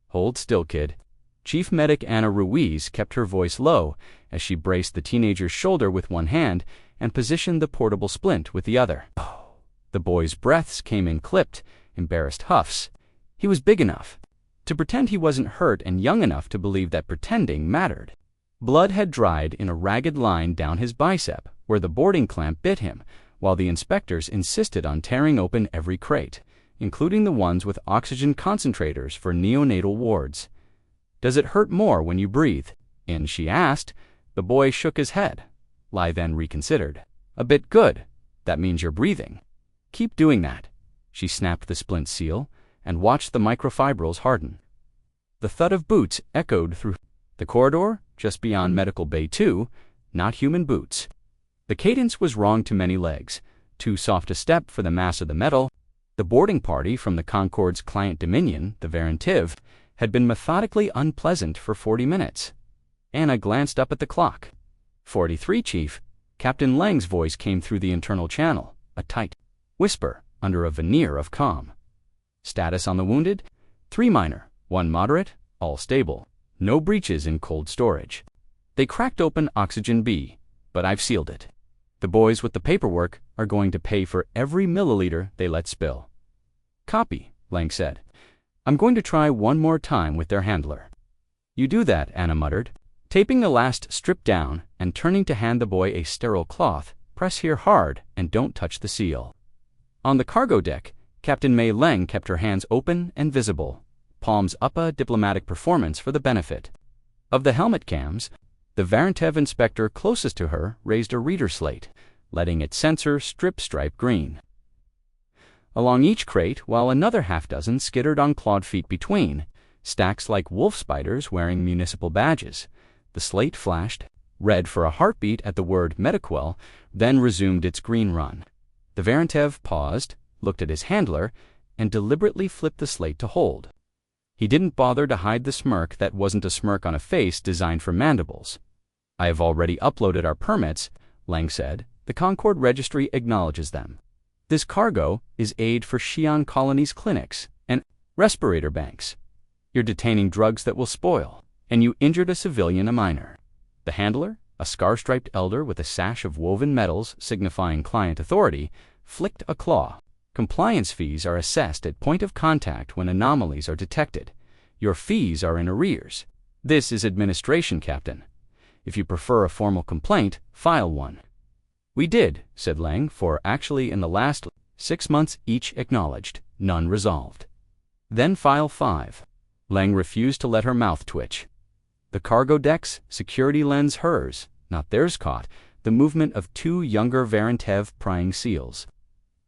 Hold still, kid. Chief Medic Ana Ruiz kept her voice low as she braced the teenager's shoulder with one hand and positioned the portable splint with the other. The boy's breaths came in clipped, embarrassed huffs. He was big enough to pretend he wasn't hurt and young enough to believe that pretending mattered. Blood had dried in a ragged line down his bicep where the boarding clamp bit him, while the inspectors insisted on tearing open every crate, including the ones with oxygen concentrators for neonatal wards. "Does it hurt more when you breathe in?" she asked. The boy shook his head. Lai then reconsidered. "A bit good. That means you're breathing. Keep doing that." She snapped the splint seal and watched the microfibrils harden. The thud of boots echoed through the corridor just beyond Medical Bay 2, not human boots. The cadence was wrong to many legs, too soft a step for the mass of the metal. The boarding party from the Concorde's client dominion, the Varentiv, had been methodically unpleasant for 40 minutes. Anna glanced up at the clock. 43, Chief. Captain Lang's voice came through the internal channel, a tight whisper under a veneer of calm. Status on the wounded? 3 minor, 1 moderate, all stable. No breaches in cold storage. They cracked open Oxygen B, but I've sealed it. The boys with the paperwork are going to pay for every milliliter they let spill. Copy, Lang said. I'm going to try one more time with their handler. You do that, Anna muttered, taping the last strip down and turning to hand the boy a sterile cloth. Press here hard and don't touch the seal. On the cargo deck, Captain Mei Leng kept her hands open and visible, palms up, a diplomatic performance for the benefit of the helmet cams. The Varentiv inspector closest to her raised a reader slate, letting its sensor strip stripe green along each crate, while another half-dozen skittered on clawed feet between, stacks like wolf spiders wearing municipal badges. The slate flashed red for a heartbeat at the word Mediquel, then resumed its green run. The Varentiv paused, looked at his handler, and deliberately flipped the slate to hold. He didn't bother to hide the smirk that wasn't a smirk on a face designed for mandibles. I have already uploaded our permits, Lang said. The Concorde registry acknowledges them. This cargo is aid for Xi'an colony's clinics and respirator banks. You're detaining drugs that will spoil, and you injured a civilian, a minor. The handler, a scar-striped elder with a sash of woven metals signifying client authority, flicked a claw. Compliance fees are assessed at point of contact when anomalies are detected. Your fees are in arrears. This is administration, Captain. If you prefer a formal complaint, file one. We did, said Lang, for actually in the last 6 months each acknowledged, none resolved. Then file 5. Lang refused to let her mouth twitch. The cargo deck's security lens hers, not theirs, caught the movement of 2 younger Varentiv prying seals.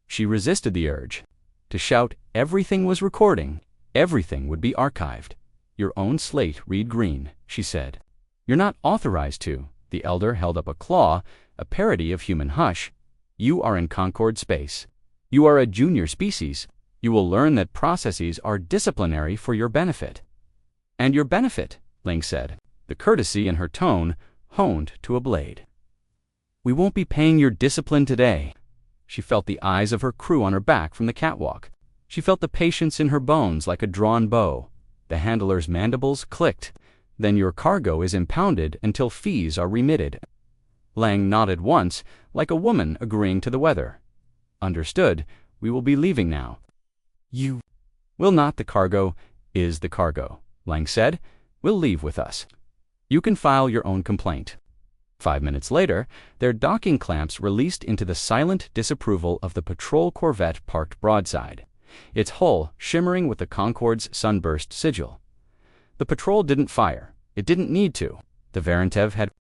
She resisted the urge to shout everything was recording, everything would be archived. Your own slate read green, she said. You're not authorized to. The elder held up a claw, a parody of human hush. You are in Concorde space. You are a junior species. You will learn that processes are disciplinary for your benefit. And your benefit, Ling said, the courtesy in her tone honed to a blade. We won't be paying your discipline today. She felt the eyes of her crew on her back from the catwalk. She felt the patience in her bones like a drawn bow. The handler's mandibles clicked. Then your cargo is impounded until fees are remitted. Lang nodded once, like a woman agreeing to the weather. Understood. We will be leaving now. You will not. The cargo is the cargo, Lang said. Will leave with us. You can file your own complaint. 5 minutes later, their docking clamps released into the silent disapproval of the patrol corvette parked broadside, its hull shimmering with the Concorde's sunburst sigil. The patrol didn't fire. It didn't need to. The Varentiv had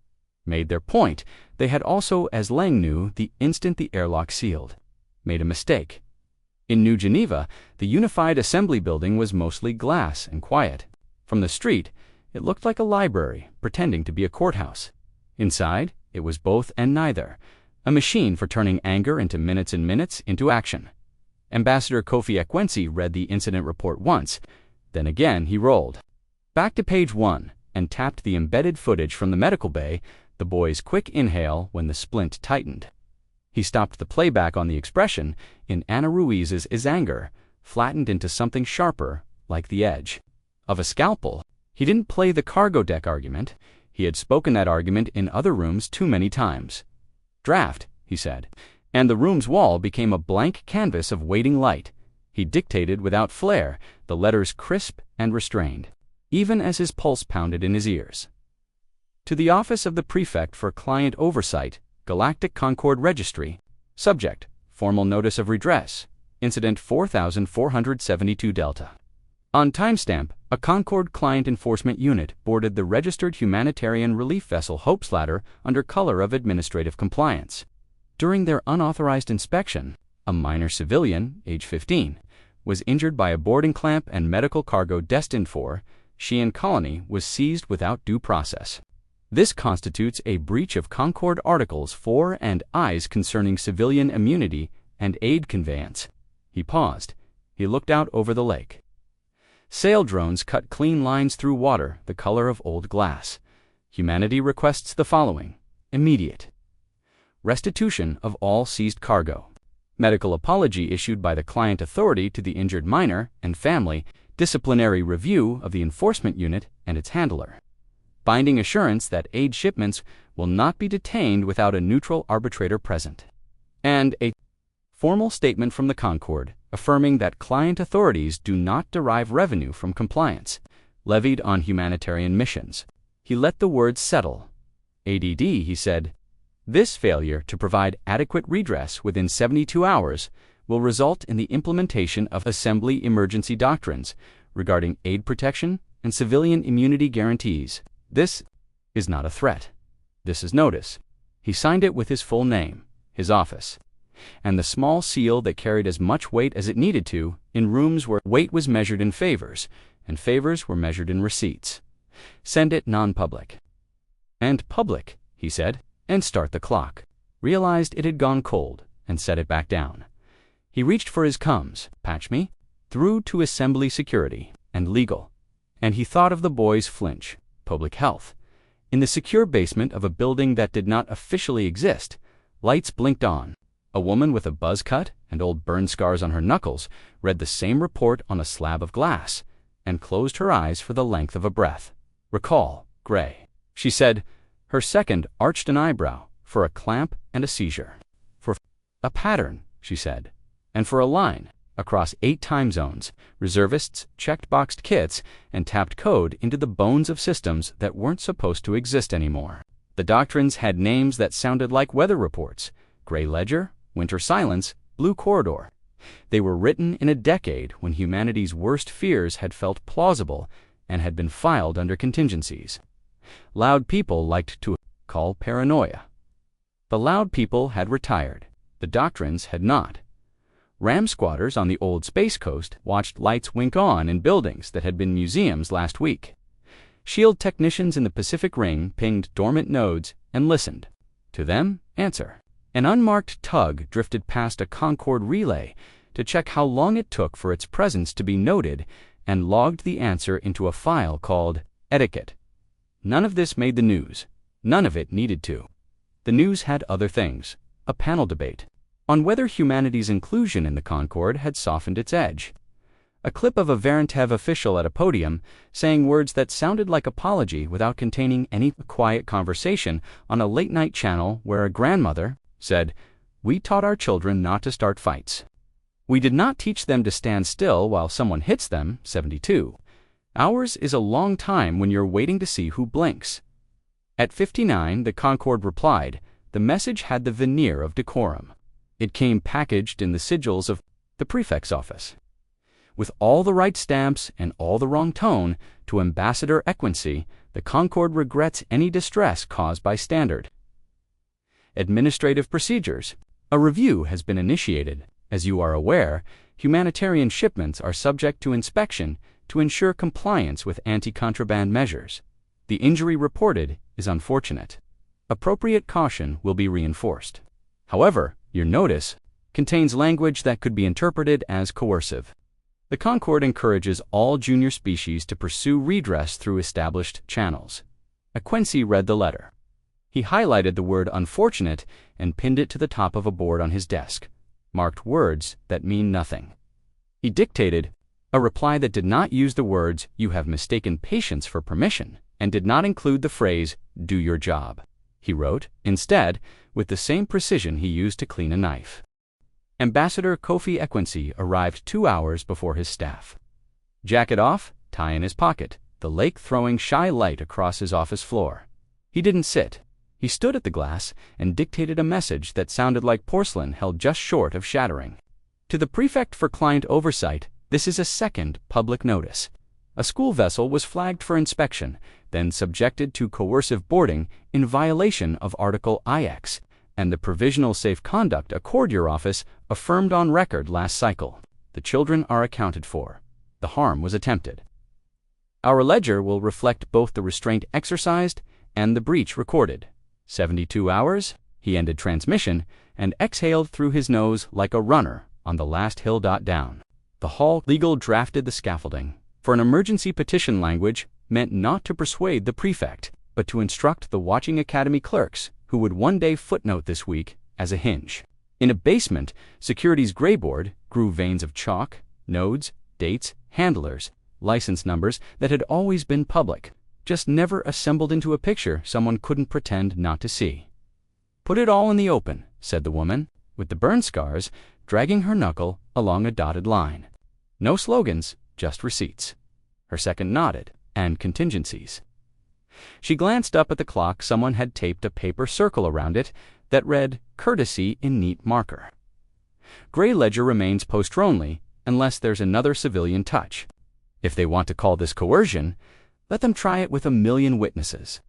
made their point. They had also, as Lang knew the instant the airlock sealed, made a mistake. In New Geneva, the Unified Assembly Building was mostly glass and quiet. From the street, it looked like a library, pretending to be a courthouse. Inside, it was both and neither, a machine for turning anger into minutes and minutes into action. Ambassador Kofi Ekwensi read the incident report once, then again he rolled back to page 1 and tapped the embedded footage from the medical bay, the boy's quick inhale when the splint tightened. He stopped the playback on the expression in Ana Ruiz's anger, flattened into something sharper, like the edge of a scalpel. He didn't play the cargo deck argument. He had spoken that argument in other rooms too many times. "Draft," he said, and the room's wall became a blank canvas of waiting light. He dictated without flair, the letters crisp and restrained, even as his pulse pounded in his ears. To the Office of the Prefect for Client Oversight, Galactic Concord Registry. Subject: Formal Notice of Redress. Incident 4472 Delta. On timestamp, a Concord Client Enforcement Unit boarded the registered humanitarian relief vessel Hope's Ladder under color of administrative compliance. During their unauthorized inspection, a minor civilian, age 15, was injured by a boarding clamp, and medical cargo destined for she and Colony was seized without due process. This constitutes a breach of Concord Articles 4 and I's concerning civilian immunity and aid conveyance. He paused. He looked out over the lake. Sail drones cut clean lines through water the color of old glass. Humanity requests the following: immediate restitution of all seized cargo, medical apology issued by the client authority to the injured minor and family, disciplinary review of the enforcement unit and its handler, binding assurance that aid shipments will not be detained without a neutral arbitrator present, and a formal statement from the Concord affirming that client authorities do not derive revenue from compliance levied on humanitarian missions. He let the words settle. ADD, he said, this failure to provide adequate redress within 72 hours will result in the implementation of Assembly emergency doctrines regarding aid protection and civilian immunity guarantees. This is not a threat. This is notice. He signed it with his full name, his office, and the small seal that carried as much weight as it needed to in rooms where weight was measured in favors and favors were measured in receipts. Send it non-public. And public, he said, and start the clock. Realized it had gone cold and set it back down. He reached for his Cums, patch me, through to Assembly security and legal. And he thought of the boy's flinch, public health. In the secure basement of a building that did not officially exist, lights blinked on. A woman with a buzz cut and old burn scars on her knuckles read the same report on a slab of glass and closed her eyes for the length of a breath. Recall, gray. She said. Her second arched an eyebrow for a clamp and a seizure. For a pattern, she said, and for a line across 8 time zones. Reservists checked boxed kits and tapped code into the bones of systems that weren't supposed to exist anymore. The doctrines had names that sounded like weather reports: Gray Ledger, Winter Silence, Blue Corridor. They were written in a decade when humanity's worst fears had felt plausible and had been filed under contingencies. Loud people liked to call paranoia. The loud people had retired. The doctrines had not. Ram squatters on the old Space Coast watched lights wink on in buildings that had been museums last week. SHIELD technicians in the Pacific Ring pinged dormant nodes and listened. To them, answer. An unmarked tug drifted past a Concord relay to check how long it took for its presence to be noted and logged the answer into a file called Etiquette. None of this made the news. None of it needed to. The news had other things. A panel debate on whether humanity's inclusion in the Concord had softened its edge. A clip of a Varentev official at a podium saying words that sounded like apology without containing any quiet conversation on a late-night channel where a grandmother said, "We taught our children not to start fights. We did not teach them to stand still while someone hits them." 72. Hours is a long time when you're waiting to see who blinks. At 59, the Concord replied. The message had the veneer of decorum. It came packaged in the sigils of the prefect's office, with all the right stamps and all the wrong tone. To Ambassador Equincy, the Concord regrets any distress caused by standard administrative procedures. A review has been initiated. As you are aware, humanitarian shipments are subject to inspection to ensure compliance with anti-contraband measures. The injury reported is unfortunate. Appropriate caution will be reinforced. However, your notice contains language that could be interpreted as coercive. The Concord encourages all junior species to pursue redress through established channels. Equincy read the letter. He highlighted the word unfortunate and pinned it to the top of a board on his desk, marked words that mean nothing. He dictated, A reply that did not use the words, "You have mistaken patience for permission," and did not include the phrase, "Do your job." He wrote, instead, with the same precision he used to clean a knife. Ambassador Kofi Equincy arrived 2 hours before his staff. Jacket off, tie in his pocket, the lake throwing shy light across his office floor. He didn't sit. He stood at the glass and dictated a message that sounded like porcelain held just short of shattering. To the Prefect for Client Oversight, this is a second public notice. A school vessel was flagged for inspection, then subjected to coercive boarding in violation of Article IX, and the provisional safe conduct accord your office affirmed on record last cycle. The children are accounted for. The harm was attempted. Our ledger will reflect both the restraint exercised and the breach recorded. 72 hours, he ended transmission and exhaled through his nose like a runner on the last hill down. The hall legal drafted the scaffolding. For an emergency petition language meant not to persuade the prefect, but to instruct the watching academy clerks who would one day footnote this week as a hinge. In a basement, security's gray board grew veins of chalk, nodes, dates, handlers, license numbers that had always been public, just never assembled into a picture someone couldn't pretend not to see. "Put it all in the open," said the woman, with the burn scars, dragging her knuckle along a dotted line. "No slogans, just receipts." Her second nodded, "And contingencies." She glanced up at the clock. Someone had taped a paper circle around it that read, "Courtesy" in neat marker. Gray ledger remains poster-only unless there's another civilian touch. If they want to call this coercion, let them try it with 1,000,000 witnesses.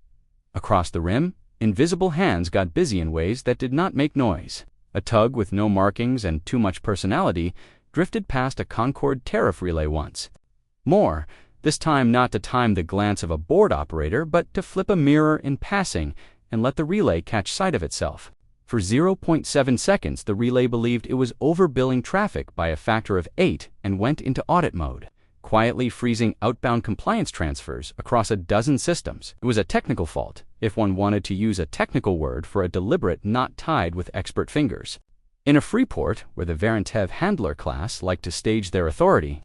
Across the rim, invisible hands got busy in ways that did not make noise. A tug with no markings and too much personality drifted past a Concord tariff relay once. More, this time not to time the glance of a board operator, but to flip a mirror in passing and let the relay catch sight of itself. For 0.7 seconds, the relay believed it was overbilling traffic by a factor of 8 and went into audit mode, quietly freezing outbound compliance transfers across a dozen systems. It was a technical fault, if one wanted to use a technical word for a deliberate knot tied with expert fingers. In a Freeport, where the Varentev handler class liked to stage their authority,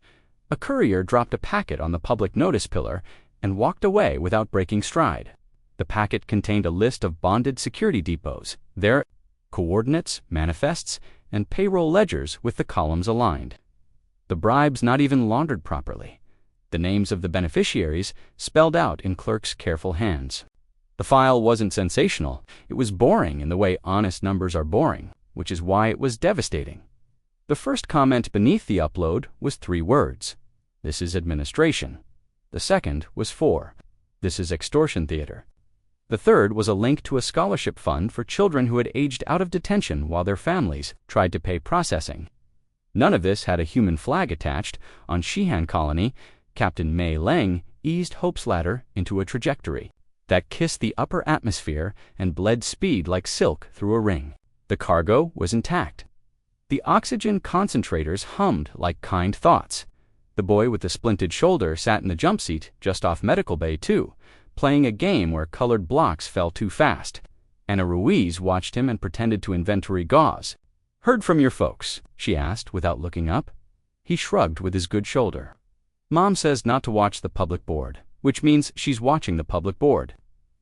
a courier dropped a packet on the public notice pillar and walked away without breaking stride. The packet contained a list of bonded security depots, their coordinates, manifests, and payroll ledgers with the columns aligned. The bribes not even laundered properly. The names of the beneficiaries spelled out in clerks' careful hands. The file wasn't sensational. It was boring in the way honest numbers are boring, which is why it was devastating. The first comment beneath the upload was 3 words. "This is administration." The second was 4. "This is extortion theater." The third was a link to a scholarship fund for children who had aged out of detention while their families tried to pay processing. None of this had a human flag attached. On Sheehan Colony, Captain May Lang eased Hope's ladder into a trajectory that kissed the upper atmosphere and bled speed like silk through a ring. The cargo was intact. The oxygen concentrators hummed like kind thoughts. The boy with the splinted shoulder sat in the jump seat just off Medical Bay 2, playing a game where colored blocks fell too fast. Anna Ruiz watched him and pretended to inventory gauze. "Heard from your folks?" she asked without looking up. He shrugged with his good shoulder. "Mom says not to watch the public board, which means she's watching the public board."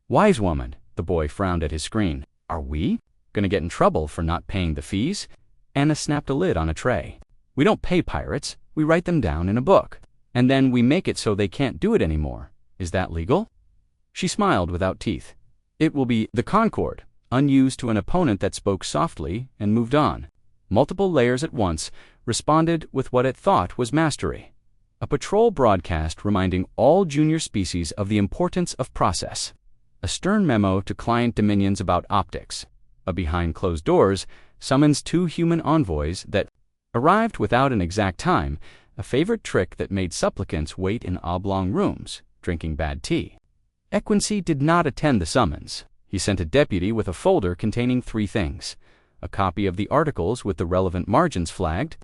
"Wise woman," the boy frowned at his screen. "Are we gonna get in trouble for not paying the fees?" Anna snapped a lid on a tray. "We don't pay pirates. We write them down in a book. And then we make it so they can't do it anymore. Is that legal?" She smiled without teeth. "It will be the Concord," unused to an opponent that spoke softly and moved on. Multiple layers at once responded with what it thought was mastery. A patrol broadcast reminding all junior species of the importance of process. A stern memo to client dominions about optics. A behind closed doors summons 2 human envoys that arrived without an exact time, a favorite trick that made supplicants wait in oblong rooms, drinking bad tea. Equincy did not attend the summons. He sent a deputy with a folder containing 3 things: a copy of the articles with the relevant margins flagged,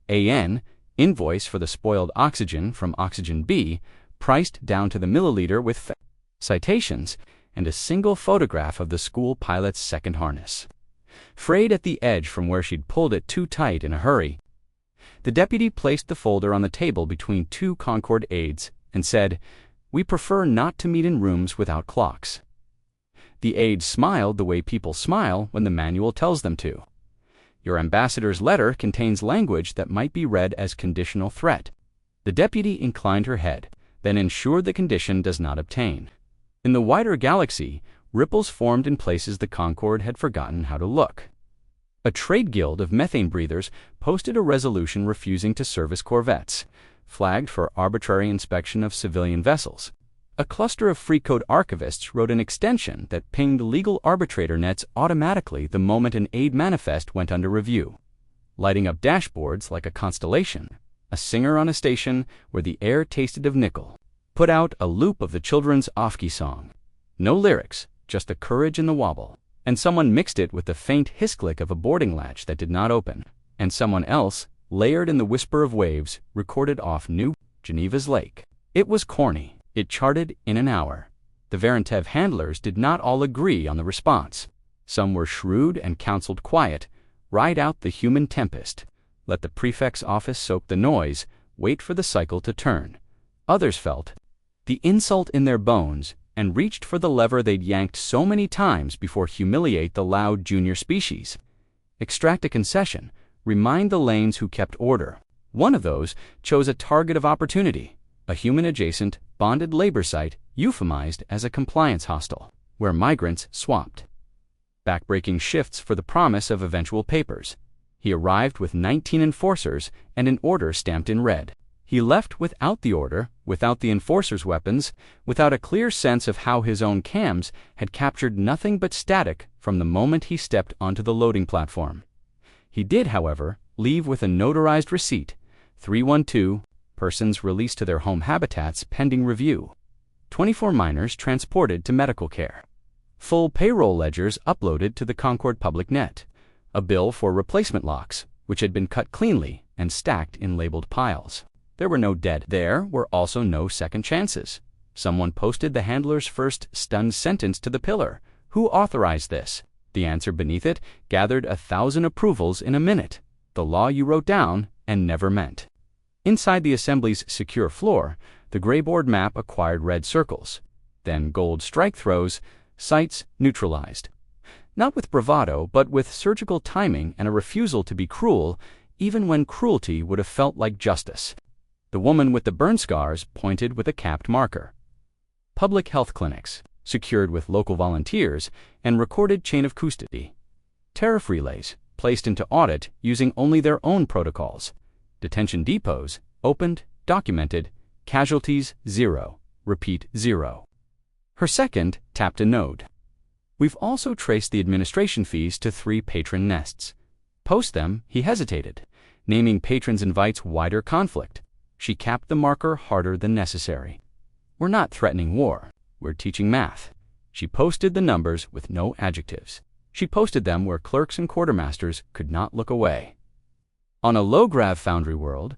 AN, invoice for the spoiled oxygen from Oxygen B, priced down to the milliliter with citations, and a single photograph of the school pilot's second harness. Frayed at the edge from where she'd pulled it too tight in a hurry. The deputy placed the folder on the table between two Concord aides and said, "We prefer not to meet in rooms without clocks." The aides smiled the way people smile when the manual tells them to. "Your ambassador's letter contains language that might be read as conditional threat." The deputy inclined her head, then ensured the condition does not obtain. In the wider galaxy, ripples formed in places the Concord had forgotten how to look. A trade guild of methane breathers posted a resolution refusing to service corvettes, flagged for arbitrary inspection of civilian vessels. A cluster of free code archivists wrote an extension that pinged legal arbitrator nets automatically the moment an aid manifest went under review, lighting up dashboards like a constellation. A singer on a station where the air tasted of nickel put out a loop of the children's Ofki song. No lyrics, just the courage and the wobble. And someone mixed it with the faint hiss-click of a boarding latch that did not open. And someone else, layered in the whisper of waves, recorded off New Geneva's lake. It was corny. It charted in an hour. The Varentev handlers did not all agree on the response. Some were shrewd and counseled quiet, ride out the human tempest, let the prefect's office soak the noise, wait for the cycle to turn. Others felt the insult in their bones and reached for the lever they'd yanked so many times before humiliate the loud junior species. Extract a concession, remind the lanes who kept order. One of those chose a target of opportunity, a human-adjacent, bonded labor site euphemized as a compliance hostel, where migrants swapped. Backbreaking shifts for the promise of eventual papers. He arrived with 19 enforcers and an order stamped in red. He left without the order, without the enforcers' weapons, without a clear sense of how his own cams had captured nothing but static from the moment he stepped onto the loading platform. He did, however, leave with a notarized receipt, 312, persons released to their home habitats pending review. 24 minors transported to medical care. Full payroll ledgers uploaded to the Concord public net. A bill for replacement locks, which had been cut cleanly and stacked in labeled piles. There were no dead. There were also no second chances. Someone posted the handler's first stunned sentence to the pillar. Who authorized this? The answer beneath it gathered 1,000 approvals in a minute. The law you wrote down and never meant. Inside the assembly's secure floor, the grayboard map acquired red circles, then gold strike throws, sites neutralized. Not with bravado, but with surgical timing and a refusal to be cruel, even when cruelty would have felt like justice. The woman with the burn scars pointed with a capped marker. Public health clinics, secured with local volunteers and recorded chain of custody. Tariff relays, placed into audit using only their own protocols. Detention depots, opened, documented, casualties 0, repeat 0. Her second tapped a node. We've also traced the administration fees to 3 patron nests. Post them, he hesitated. Naming patrons invites wider conflict. She capped the marker harder than necessary. We're not threatening war. We're teaching math. She posted the numbers with no adjectives. She posted them where clerks and quartermasters could not look away. On a low-grav foundry world,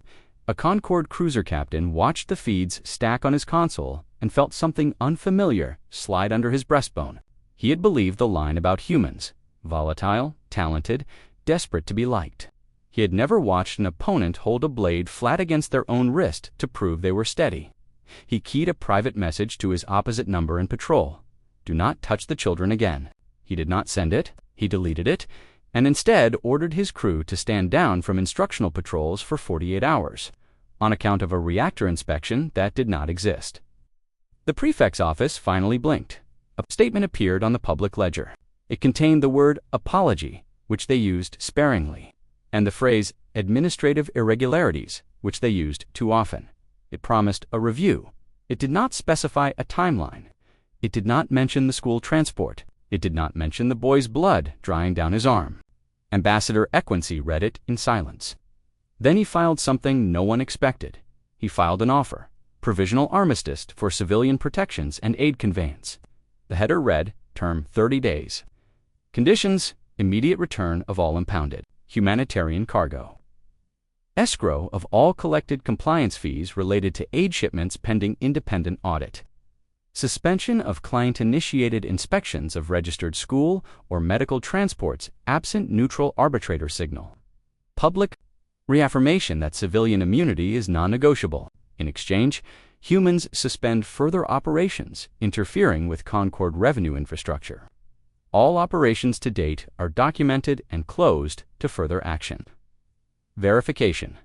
a Concord cruiser captain watched the feeds stack on his console and felt something unfamiliar slide under his breastbone. He had believed the line about humans, volatile, talented, desperate to be liked. He had never watched an opponent hold a blade flat against their own wrist to prove they were steady. He keyed a private message to his opposite number in patrol. Do not touch the children again. He did not send it, he deleted it, and instead ordered his crew to stand down from instructional patrols for 48 hours, on account of a reactor inspection that did not exist. The prefect's office finally blinked. A statement appeared on the public ledger. It contained the word apology, which they used sparingly, and the phrase administrative irregularities, which they used too often. It promised a review. It did not specify a timeline. It did not mention the school transport. It did not mention the boy's blood drying down his arm. Ambassador Equincy read it in silence. Then he filed something no one expected. He filed an offer, provisional armistice for civilian protections and aid conveyance. The header read, term 30 days. Conditions, immediate return of all impounded. Humanitarian cargo. Escrow of all collected compliance fees related to aid shipments pending independent audit. Suspension of client-initiated inspections of registered school or medical transports absent neutral arbitrator signal. Public Reaffirmation that civilian immunity is non-negotiable. In exchange, humans suspend further operations, interfering with Concord revenue infrastructure. All operations to date are documented and closed to further action. Verification.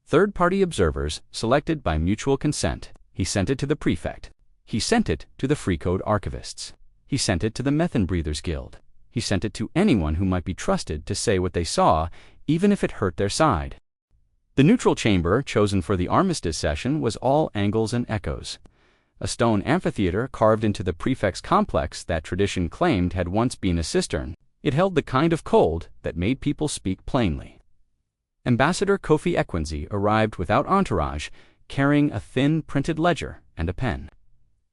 Third-party observers selected by mutual consent. He sent it to the prefect. He sent it to the Free Code archivists. He sent it to the Methane Breathers Guild. He sent it to anyone who might be trusted to say what they saw, even if it hurt their side. The neutral chamber chosen for the armistice session was all angles and echoes. A stone amphitheater carved into the prefect's complex that tradition claimed had once been a cistern. It held the kind of cold that made people speak plainly. Ambassador Kofi Ekwinzi arrived without entourage, carrying a thin printed ledger and a pen.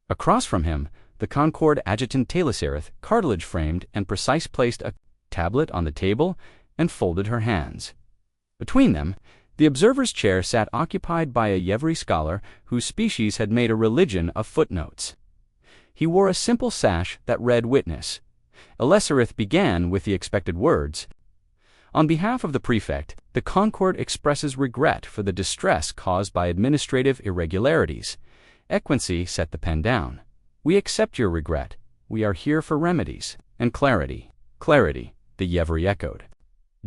Across from him, the Concord adjutant Taylorserith, cartilage-framed and precise, placed a tablet on the table and folded her hands. Between them, the observer's chair sat occupied by a Yevri scholar whose species had made a religion of footnotes. He wore a simple sash that read Witness. Taylorserith began with the expected words. On behalf of the prefect, the Concord expresses regret for the distress caused by administrative irregularities. Ekwinzi set the pen down. We accept your regret. We are here for remedies and clarity. Clarity, the Yevri echoed.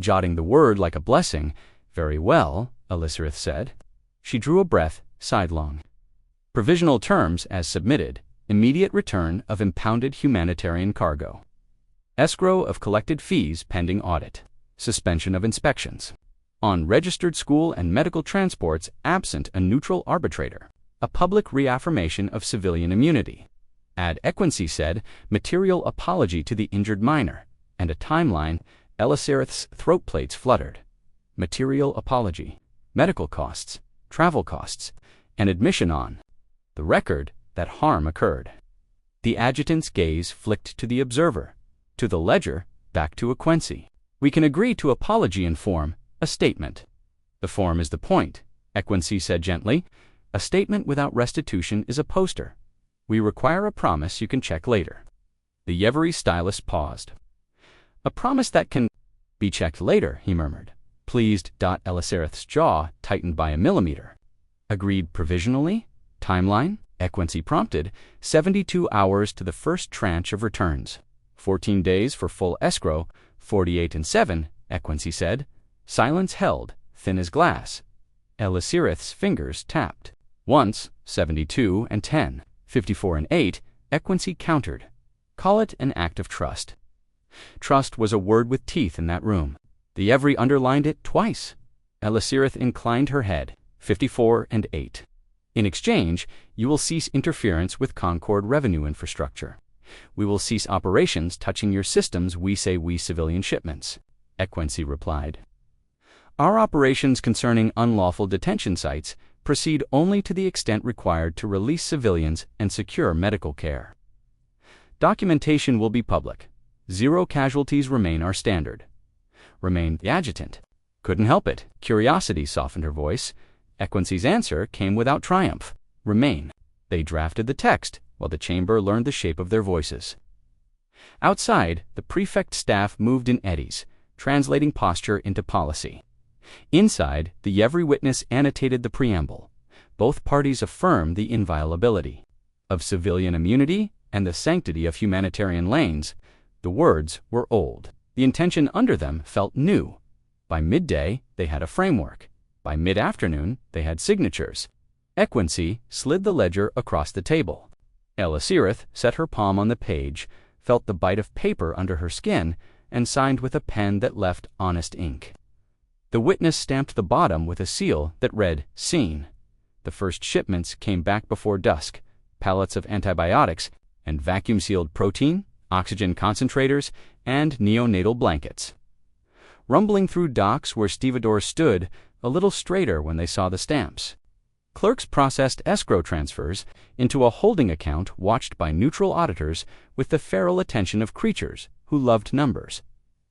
Jotting the word like a blessing. Very well, Taylorserith said. She drew a breath, sidelong. Provisional terms as submitted. Immediate return of impounded humanitarian cargo. Escrow of collected fees pending audit. Suspension of inspections. On registered school and medical transports absent a neutral arbitrator. A public reaffirmation of civilian immunity. Add, Ekwinzi said, material apology to the injured minor, and a timeline. Taylorserith's throat plates fluttered. Material apology, medical costs, travel costs, and admission on the record that harm occurred. The adjutant's gaze flicked to the observer, to the ledger, back to Ekwinzi. We can agree to apology in form, a statement. The form is the point, Ekwinzi said gently. A statement without restitution is a poster. We require a promise you can check later. The Yevri stylist paused. A promise that can be checked later, he murmured. Pleased. Taylorserith's jaw tightened by a millimeter. Agreed provisionally? Timeline? Ekwinzi prompted. 72 hours to the first tranche of returns. 14 days for full escrow. 48 and 7, Ekwinzi said. Silence held, thin as glass. Taylorserith's fingers tapped. Once, 72 and 10. 54 and 8, Ekwinzi countered. Call it an act of trust. Trust was a word with teeth in that room. The Yevri underlined it twice. Taylorserith inclined her head. 54 and 8. In exchange, you will cease interference with Concord revenue infrastructure. We will cease operations touching your systems. We civilian shipments, Ekwinzi replied. Our operations concerning unlawful detention sites proceed only to the extent required to release civilians and secure medical care. Documentation will be public. 0 casualties remain our standard. Remained the adjutant. Couldn't help it. Curiosity softened her voice. Ekwinzi's answer came without triumph. Remain. They drafted the text, while the chamber learned the shape of their voices. Outside, the prefect staff moved in eddies, translating posture into policy. Inside, the Yevri witness annotated the preamble. Both parties affirmed the inviolability of civilian immunity and the sanctity of humanitarian lanes. The words were old. The intention under them felt new. By midday, they had a framework. By mid-afternoon, they had signatures. Ekwinzi slid the ledger across the table. Taylorserith set her palm on the page, felt the bite of paper under her skin, and signed with a pen that left honest ink. The witness stamped the bottom with a seal that read, Seen. The first shipments came back before dusk, pallets of antibiotics and vacuum-sealed protein, oxygen concentrators, and neonatal blankets. Rumbling through docks where stevedores stood, a little straighter when they saw the stamps. Clerks processed escrow transfers into a holding account watched by neutral auditors with the feral attention of creatures who loved numbers.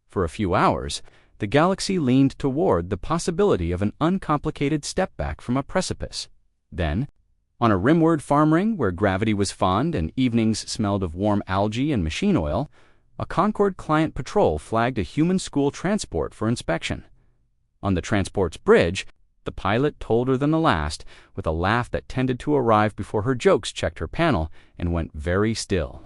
For a few hours, the galaxy leaned toward the possibility of an uncomplicated step back from a precipice. Then, on a rimward farm ring where gravity was fond and evenings smelled of warm algae and machine oil, a Concord client patrol flagged a human school transport for inspection. On the transport's bridge, the pilot told her than the last, with a laugh that tended to arrive before her jokes checked her panel and went very still.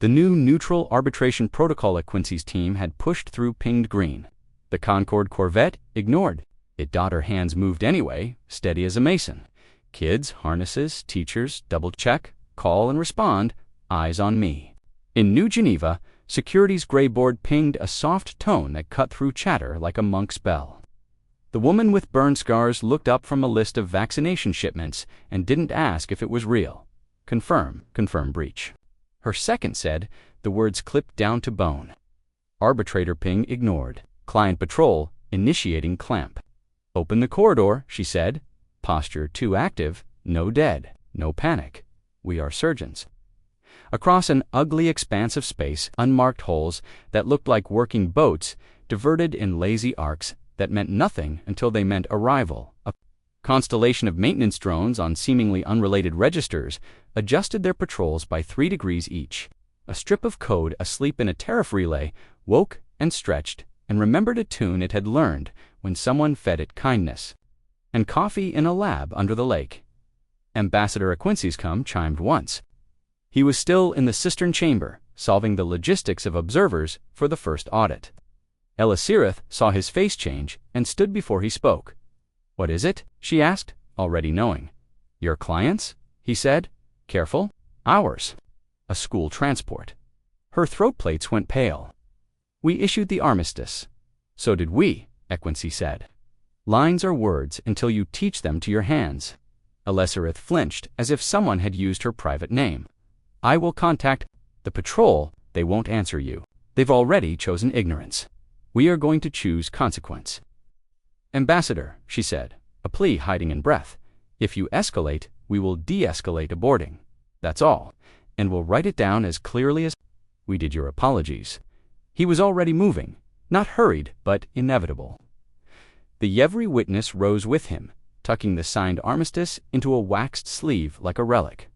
The new neutral arbitration protocol at Quincy's team had pushed through pinged green. The Concorde Corvette ignored. Her hands moved anyway, steady as a mason. Kids, harnesses, teachers, double-check, call and respond, eyes on me. In New Geneva, security's gray board pinged a soft tone that cut through chatter like a monk's bell. The woman with burn scars looked up from a list of vaccination shipments and didn't ask if it was real. Confirm breach. Her second said, the words clipped down to bone. Arbitrator ping ignored. Client patrol, initiating clamp. Open the corridor, she said. Posture too active, no dead, no panic. We are surgeons. Across an ugly expanse of space, unmarked holes that looked like working boats diverted in lazy arcs that meant nothing until they meant arrival. A constellation of maintenance drones on seemingly unrelated registers adjusted their patrols by 3 degrees each. A strip of code asleep in a tariff relay woke and stretched and remembered a tune it had learned when someone fed it kindness. And coffee in a lab under the lake. Ambassador Quincy's come chimed once. He was still in the cistern chamber, solving the logistics of observers for the first audit. Elisirith saw his face change and stood before he spoke. What is it? She asked, already knowing. Your clients? He said. Careful. Ours. A school transport. Her throat plates went pale. We issued the armistice. So did we, Quincy said. Lines are words until you teach them to your hands. Elisirith flinched as if someone had used her private name. I will contact the patrol. They won't answer you. They've already chosen ignorance. We are going to choose consequence. Ambassador, she said, a plea hiding in breath. If you escalate, we will de-escalate aborting. That's all. And we'll write it down as clearly as we did your apologies. He was already moving, not hurried, but inevitable. The Yevri witness rose with him, tucking the signed armistice into a waxed sleeve like a relic.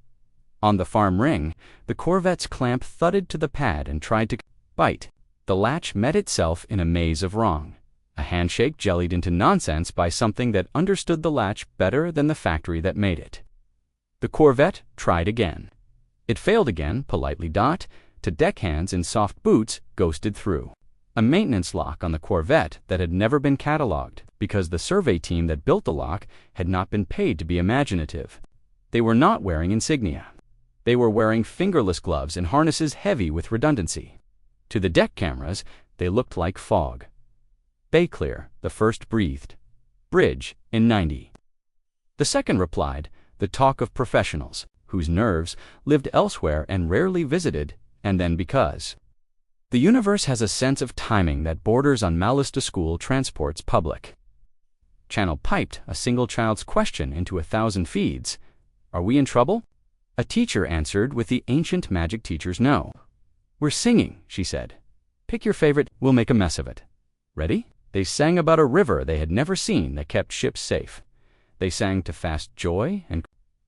On the farm ring, the Corvette's clamp thudded to the pad and tried to bite. The latch met itself in a maze of wrong. A handshake jellied into nonsense by something that understood the latch better than the factory that made it. The Corvette tried again. It failed again, politely to deckhands in soft boots ghosted through. A maintenance lock on the Corvette that had never been catalogued, because the survey team that built the lock had not been paid to be imaginative. They were not wearing insignia. They were wearing fingerless gloves and harnesses heavy with redundancy. To the deck cameras, they looked like fog. Bay clear, the first breathed. Bridge, in 90. The second replied, the talk of professionals, whose nerves lived elsewhere and rarely visited, and then because. The universe has a sense of timing that borders on malice to school transports public. Channel piped a single child's question into 1,000 feeds. Are we in trouble? A teacher answered with the ancient magic teacher's no. We're singing, she said. Pick your favorite, we'll make a mess of it. Ready? They sang about a river they had never seen that kept ships safe. They sang to fast joy and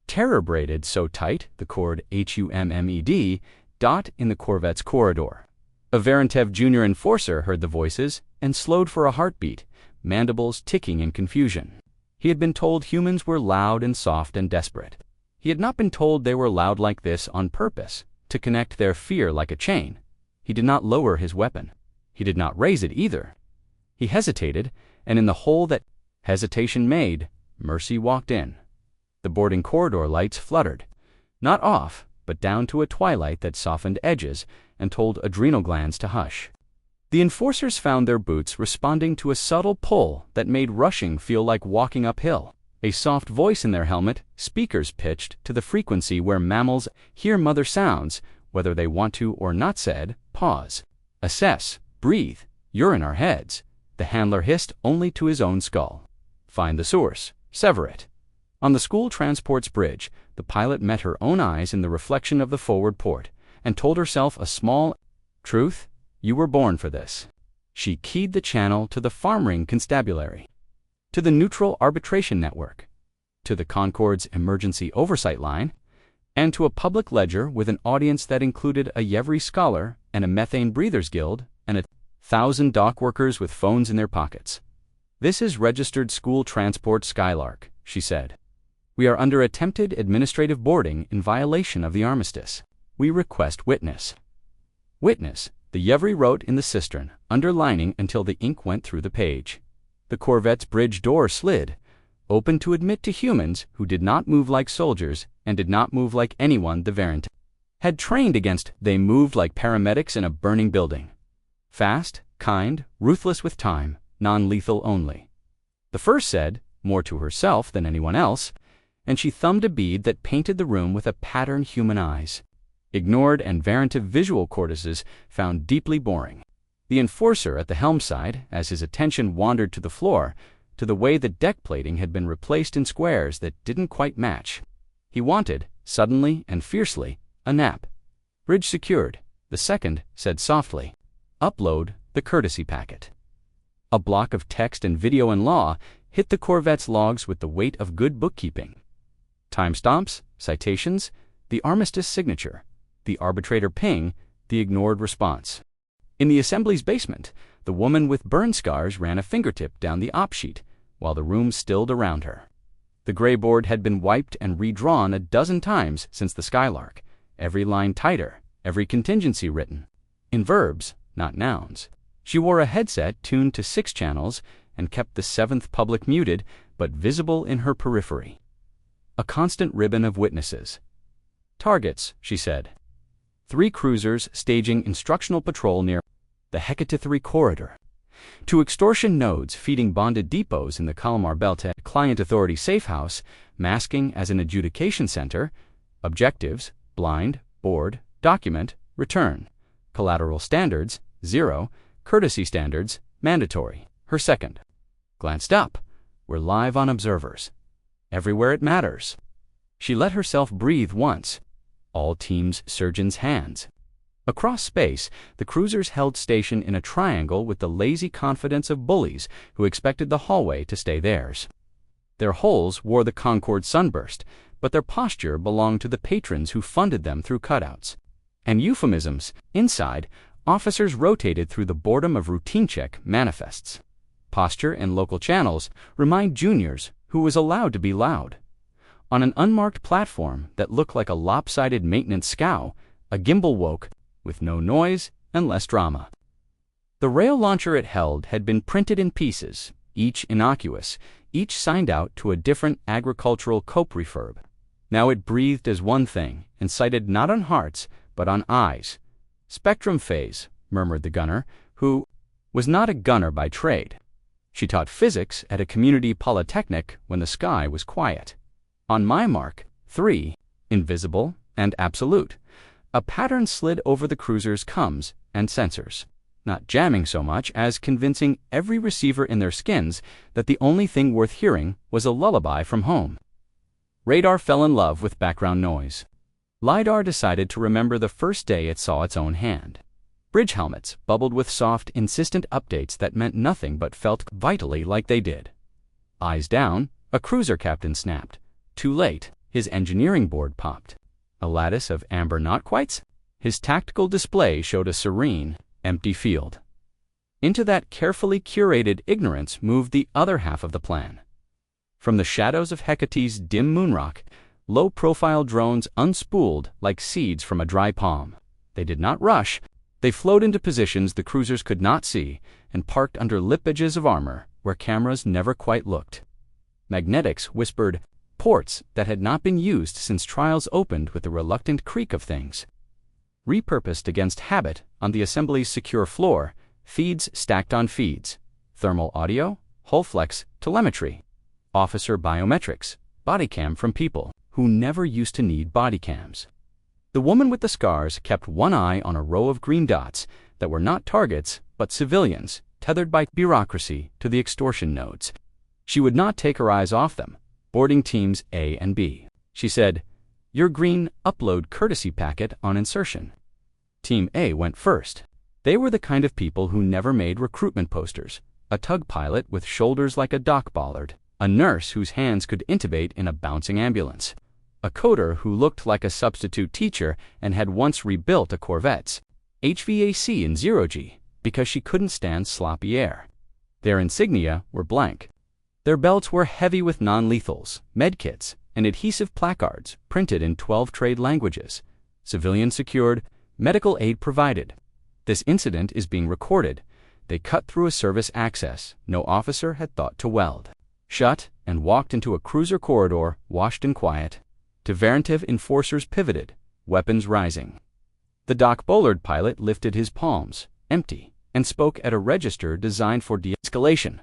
terror braided so tight the cord HUMMED dot in the Corvette's corridor. A Varentev Jr. enforcer heard the voices and slowed for a heartbeat, mandibles ticking in confusion. He had been told humans were loud and soft and desperate. He had not been told they were loud like this on purpose, to connect their fear like a chain. He did not lower his weapon. He did not raise it either. He hesitated, and in the hole that hesitation made, mercy walked in. The boarding corridor lights fluttered, not off, but down to a twilight that softened edges and told adrenal glands to hush. The enforcers found their boots responding to a subtle pull that made rushing feel like walking uphill. A soft voice in their helmet, speakers pitched to the frequency where mammals hear mother sounds, whether they want to or not, said, pause, assess, breathe, you're in our heads. The handler hissed only to his own skull. Find the source, sever it. On the school transport's bridge, the pilot met her own eyes in the reflection of the forward port and told herself a small truth, you were born for this. She keyed the channel to the farm ring constabulary, to the neutral arbitration network, to the Concorde's emergency oversight line, and to a public ledger with an audience that included a Yevri scholar and a methane breathers guild and 1,000 dock workers with phones in their pockets. "This is registered school transport Skylark," she said. "We are under attempted administrative boarding in violation of the armistice. We request witness." "Witness," the Yevry wrote in the cistern, underlining until the ink went through the page. The corvette's bridge door slid, open to admit to humans who did not move like soldiers and did not move like anyone the Varent had trained against. They moved like paramedics in a burning building. Fast, kind, ruthless with time, non-lethal only. The first said, more to herself than anyone else, and she thumbed a bead that painted the room with a pattern human eyes. Ignored and variantive visual cortices found deeply boring. The enforcer at the helm side, as his attention wandered to the floor, to the way the deck plating had been replaced in squares that didn't quite match. He wanted, suddenly and fiercely, a nap. "Bridge secured," the second said softly. "Upload the courtesy packet." A block of text and video and law hit the corvette's logs with the weight of good bookkeeping. Timestamps, citations, the armistice signature, the arbitrator ping, the ignored response. In the assembly's basement, the woman with burn scars ran a fingertip down the op sheet, while the room stilled around her. The gray board had been wiped and redrawn a dozen times since the Skylark, every line tighter, every contingency written. In verbs, not nouns. She wore a headset tuned to 6 channels and kept the 7th public muted, but visible in her periphery. A constant ribbon of witnesses. "Targets," she said. 3 cruisers staging instructional patrol near the Hecate corridor. 2 extortion nodes feeding bonded depots in the Kalmar Belt Client Authority Safe House, masking as an adjudication center. Objectives: blind, board, document, return. Collateral standards: 0. Courtesy standards: mandatory. Her second glanced up. "We're live on observers. Everywhere it matters." She let herself breathe once. All teams' surgeons' hands. Across space, the cruisers held station in a triangle with the lazy confidence of bullies who expected the hallway to stay theirs. Their holes wore the Concorde sunburst, but their posture belonged to the patrons who funded them through cutouts. And euphemisms. Inside, officers rotated through the boredom of routine check manifests. Posture and local channels remind juniors who was allowed to be loud. On an unmarked platform that looked like a lopsided maintenance scow, a gimbal woke, with no noise and less drama. The rail launcher it held had been printed in pieces, each innocuous, each signed out to a different agricultural cope refurb. Now it breathed as one thing, and sighted not on hearts, but on eyes. "Spectrum phase," murmured the gunner, who was not a gunner by trade. She taught physics at a community polytechnic when the sky was quiet. "On my mark, 3, invisible and absolute." A pattern slid over the cruiser's coms and sensors, not jamming so much as convincing every receiver in their skins that the only thing worth hearing was a lullaby from home. Radar fell in love with background noise. LiDAR decided to remember the first day it saw its own hand. Bridge helmets bubbled with soft, insistent updates that meant nothing but felt vitally like they did. Eyes down, a cruiser captain snapped. Too late, his engineering board popped. A lattice of amber not-quites? His tactical display showed a serene, empty field. Into that carefully curated ignorance moved the other half of the plan. From the shadows of Hecate's dim moonrock, low-profile drones unspooled like seeds from a dry palm. They did not rush. They flowed into positions the cruisers could not see and parked under lip edges of armor where cameras never quite looked. Magnetics whispered ports that had not been used since trials opened with the reluctant creak of things. Repurposed against habit on the assembly's secure floor, feeds stacked on feeds, thermal audio, hull flex, telemetry, officer biometrics, body cam from people who never used to need body cams. The woman with the scars kept one eye on a row of green dots that were not targets but civilians, tethered by bureaucracy to the extortion nodes. She would not take her eyes off them. Boarding teams A and B. She said, "Your green upload courtesy packet on insertion." Team A went first. They were the kind of people who never made recruitment posters. A tug pilot with shoulders like a dock bollard. A nurse whose hands could intubate in a bouncing ambulance. A coder who looked like a substitute teacher and had once rebuilt a Corvette's HVAC in 0G because she couldn't stand sloppy air. Their insignia were blank. Their belts were heavy with non-lethals, medkits, and adhesive placards printed in 12 trade languages. Civilian secured, medical aid provided. This incident is being recorded. They cut through a service access no officer had thought to weld shut and walked into a cruiser corridor washed in quiet. To Varentiv enforcers pivoted, weapons rising. The Doc Bullard pilot lifted his palms, empty, and spoke at a register designed for de-escalation.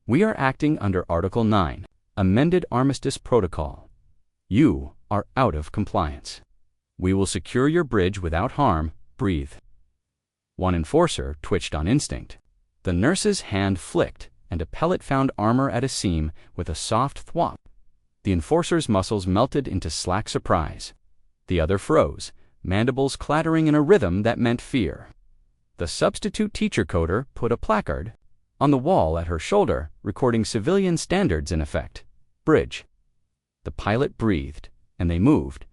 We are acting under Article 9, Amended Armistice Protocol. You are out of compliance. We will secure your bridge without harm. Breathe. One enforcer twitched on instinct. The nurse's hand flicked, and a pellet found armor at a seam with a soft thwop. The enforcer's muscles melted into slack surprise. The other froze, mandibles clattering in a rhythm that meant fear. The substitute teacher coder put a placard on the wall at her shoulder, recording civilian standards in effect. Bridge. The pilot breathed, and they moved.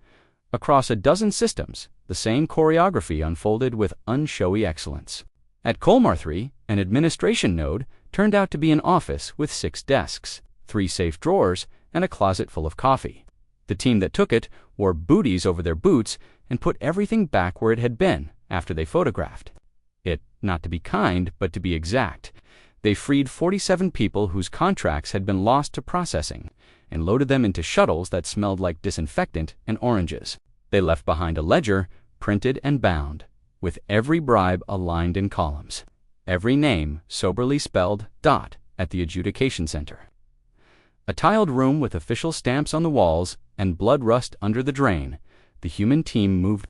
Across a dozen systems, the same choreography unfolded with unshowy excellence. At Colmar 3, an administration node turned out to be an office with 6 desks, 3 safe drawers, and a closet full of coffee. The team that took it wore booties over their boots and put everything back where it had been after they photographed it, not to be kind, but to be exact. They freed 47 people whose contracts had been lost to processing and loaded them into shuttles that smelled like disinfectant and oranges. They left behind a ledger, printed and bound, with every bribe aligned in columns, every name soberly spelled dot at the adjudication center. A tiled room with official stamps on the walls and blood rust under the drain, the human team moved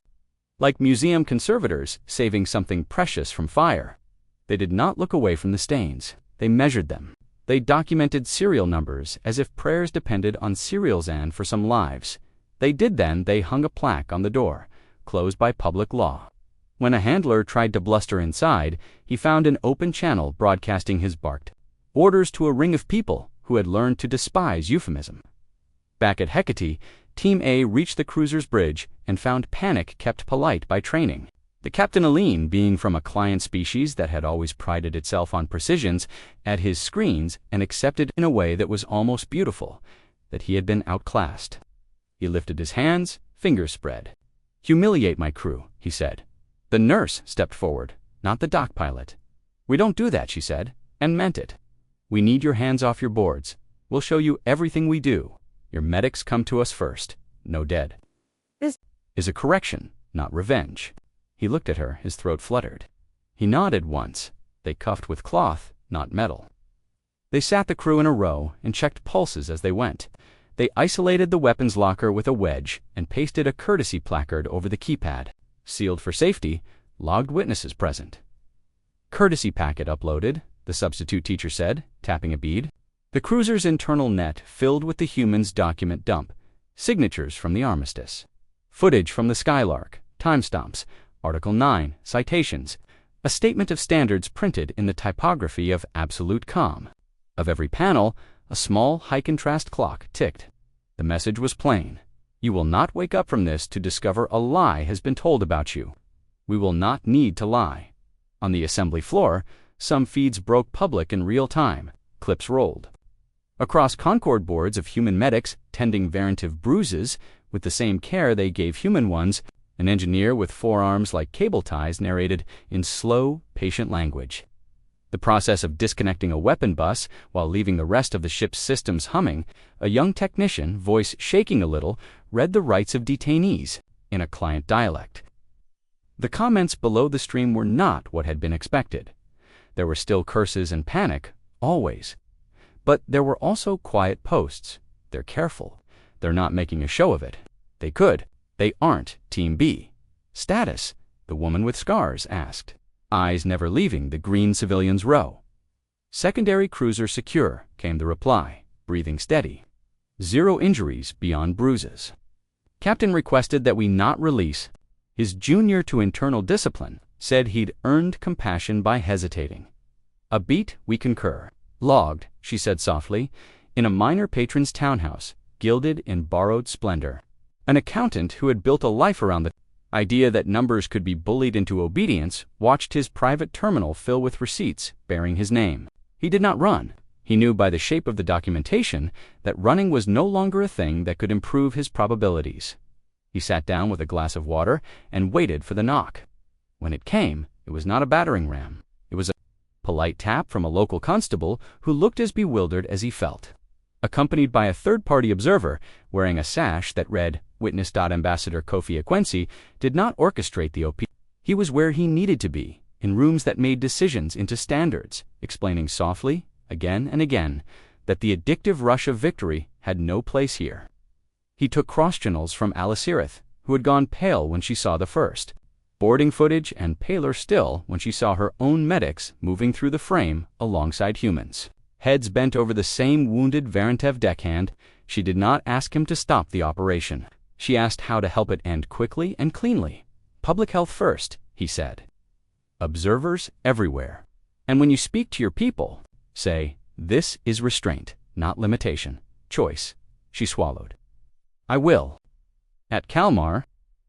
like museum conservators saving something precious from fire. They did not look away from the stains. They measured them. They documented serial numbers as if prayers depended on serials and for some lives. They hung a plaque on the door, closed by public law. When a handler tried to bluster inside, he found an open channel broadcasting his barked orders to a ring of people who had learned to despise euphemism. Back at Hecate, Team A reached the cruiser's bridge and found panic kept polite by training. The Captain Aline, being from a client species that had always prided itself on precisions, at his screens and accepted in a way that was almost beautiful that he had been outclassed. He lifted his hands, fingers spread. "Humiliate my crew," he said. The nurse stepped forward, not the dock pilot. "We don't do that," she said, and meant it. "We need your hands off your boards. We'll show you everything we do. Your medics come to us first. No dead." This is a correction, not revenge. He looked at her, his throat fluttered. He nodded once. They cuffed with cloth, not metal. They sat the crew in a row and checked pulses as they went. They isolated the weapons locker with a wedge and pasted a courtesy placard over the keypad. Sealed for safety, logged witnesses present. "Courtesy packet uploaded," the substitute teacher said, tapping a bead. The cruiser's internal net filled with the human's document dump, signatures from the armistice, footage from the Skylark, timestamps, Article 9, citations, a statement of standards printed in the typography of absolute calm. Of every panel, a small high-contrast clock ticked. The message was plain. You will not wake up from this to discover a lie has been told about you. We will not need to lie. On the assembly floor, some feeds broke public in real time. Clips rolled. Across Concord boards of human medics tending Varentiv bruises with the same care they gave human ones, an engineer with forearms like cable ties narrated in slow, patient language. The process of disconnecting a weapon bus while leaving the rest of the ship's systems humming, a young technician, voice shaking a little, read the rights of detainees in a client dialect. The comments below the stream were not what had been expected. There were still curses and panic, always. But there were also quiet posts. They're careful. They're not making a show of it. They could. They aren't Team B. Status? The woman with scars asked, eyes never leaving the green civilian's row. Secondary cruiser secure, came the reply, breathing steady. 0 injuries beyond bruises. Captain requested that we not release. His junior to internal discipline said he'd earned compassion by hesitating. A beat, we concur. Logged, she said softly, in a minor patron's townhouse, gilded in borrowed splendor. An accountant who had built a life around the idea that numbers could be bullied into obedience watched his private terminal fill with receipts bearing his name. He did not run. He knew by the shape of the documentation that running was no longer a thing that could improve his probabilities. He sat down with a glass of water and waited for the knock. When it came, it was not a battering ram. It was a polite tap from a local constable who looked as bewildered as he felt. Accompanied by a third-party observer wearing a sash that read, "Witness. Ambassador Kofi Ekwensi did not orchestrate the OP. He was where he needed to be, in rooms that made decisions into standards, explaining softly, again and again, that the addictive rush of victory had no place here." He took cross-channels from Alisirith, who had gone pale when she saw the first, boarding footage, and paler still when she saw her own medics moving through the frame alongside humans. Heads bent over the same wounded Varentev deckhand, she did not ask him to stop the operation. She asked how to help it end quickly and cleanly. "Public health first," he said. "Observers everywhere. And when you speak to your people, say, this is restraint, not limitation. Choice." She swallowed. "I will." At Kalmar,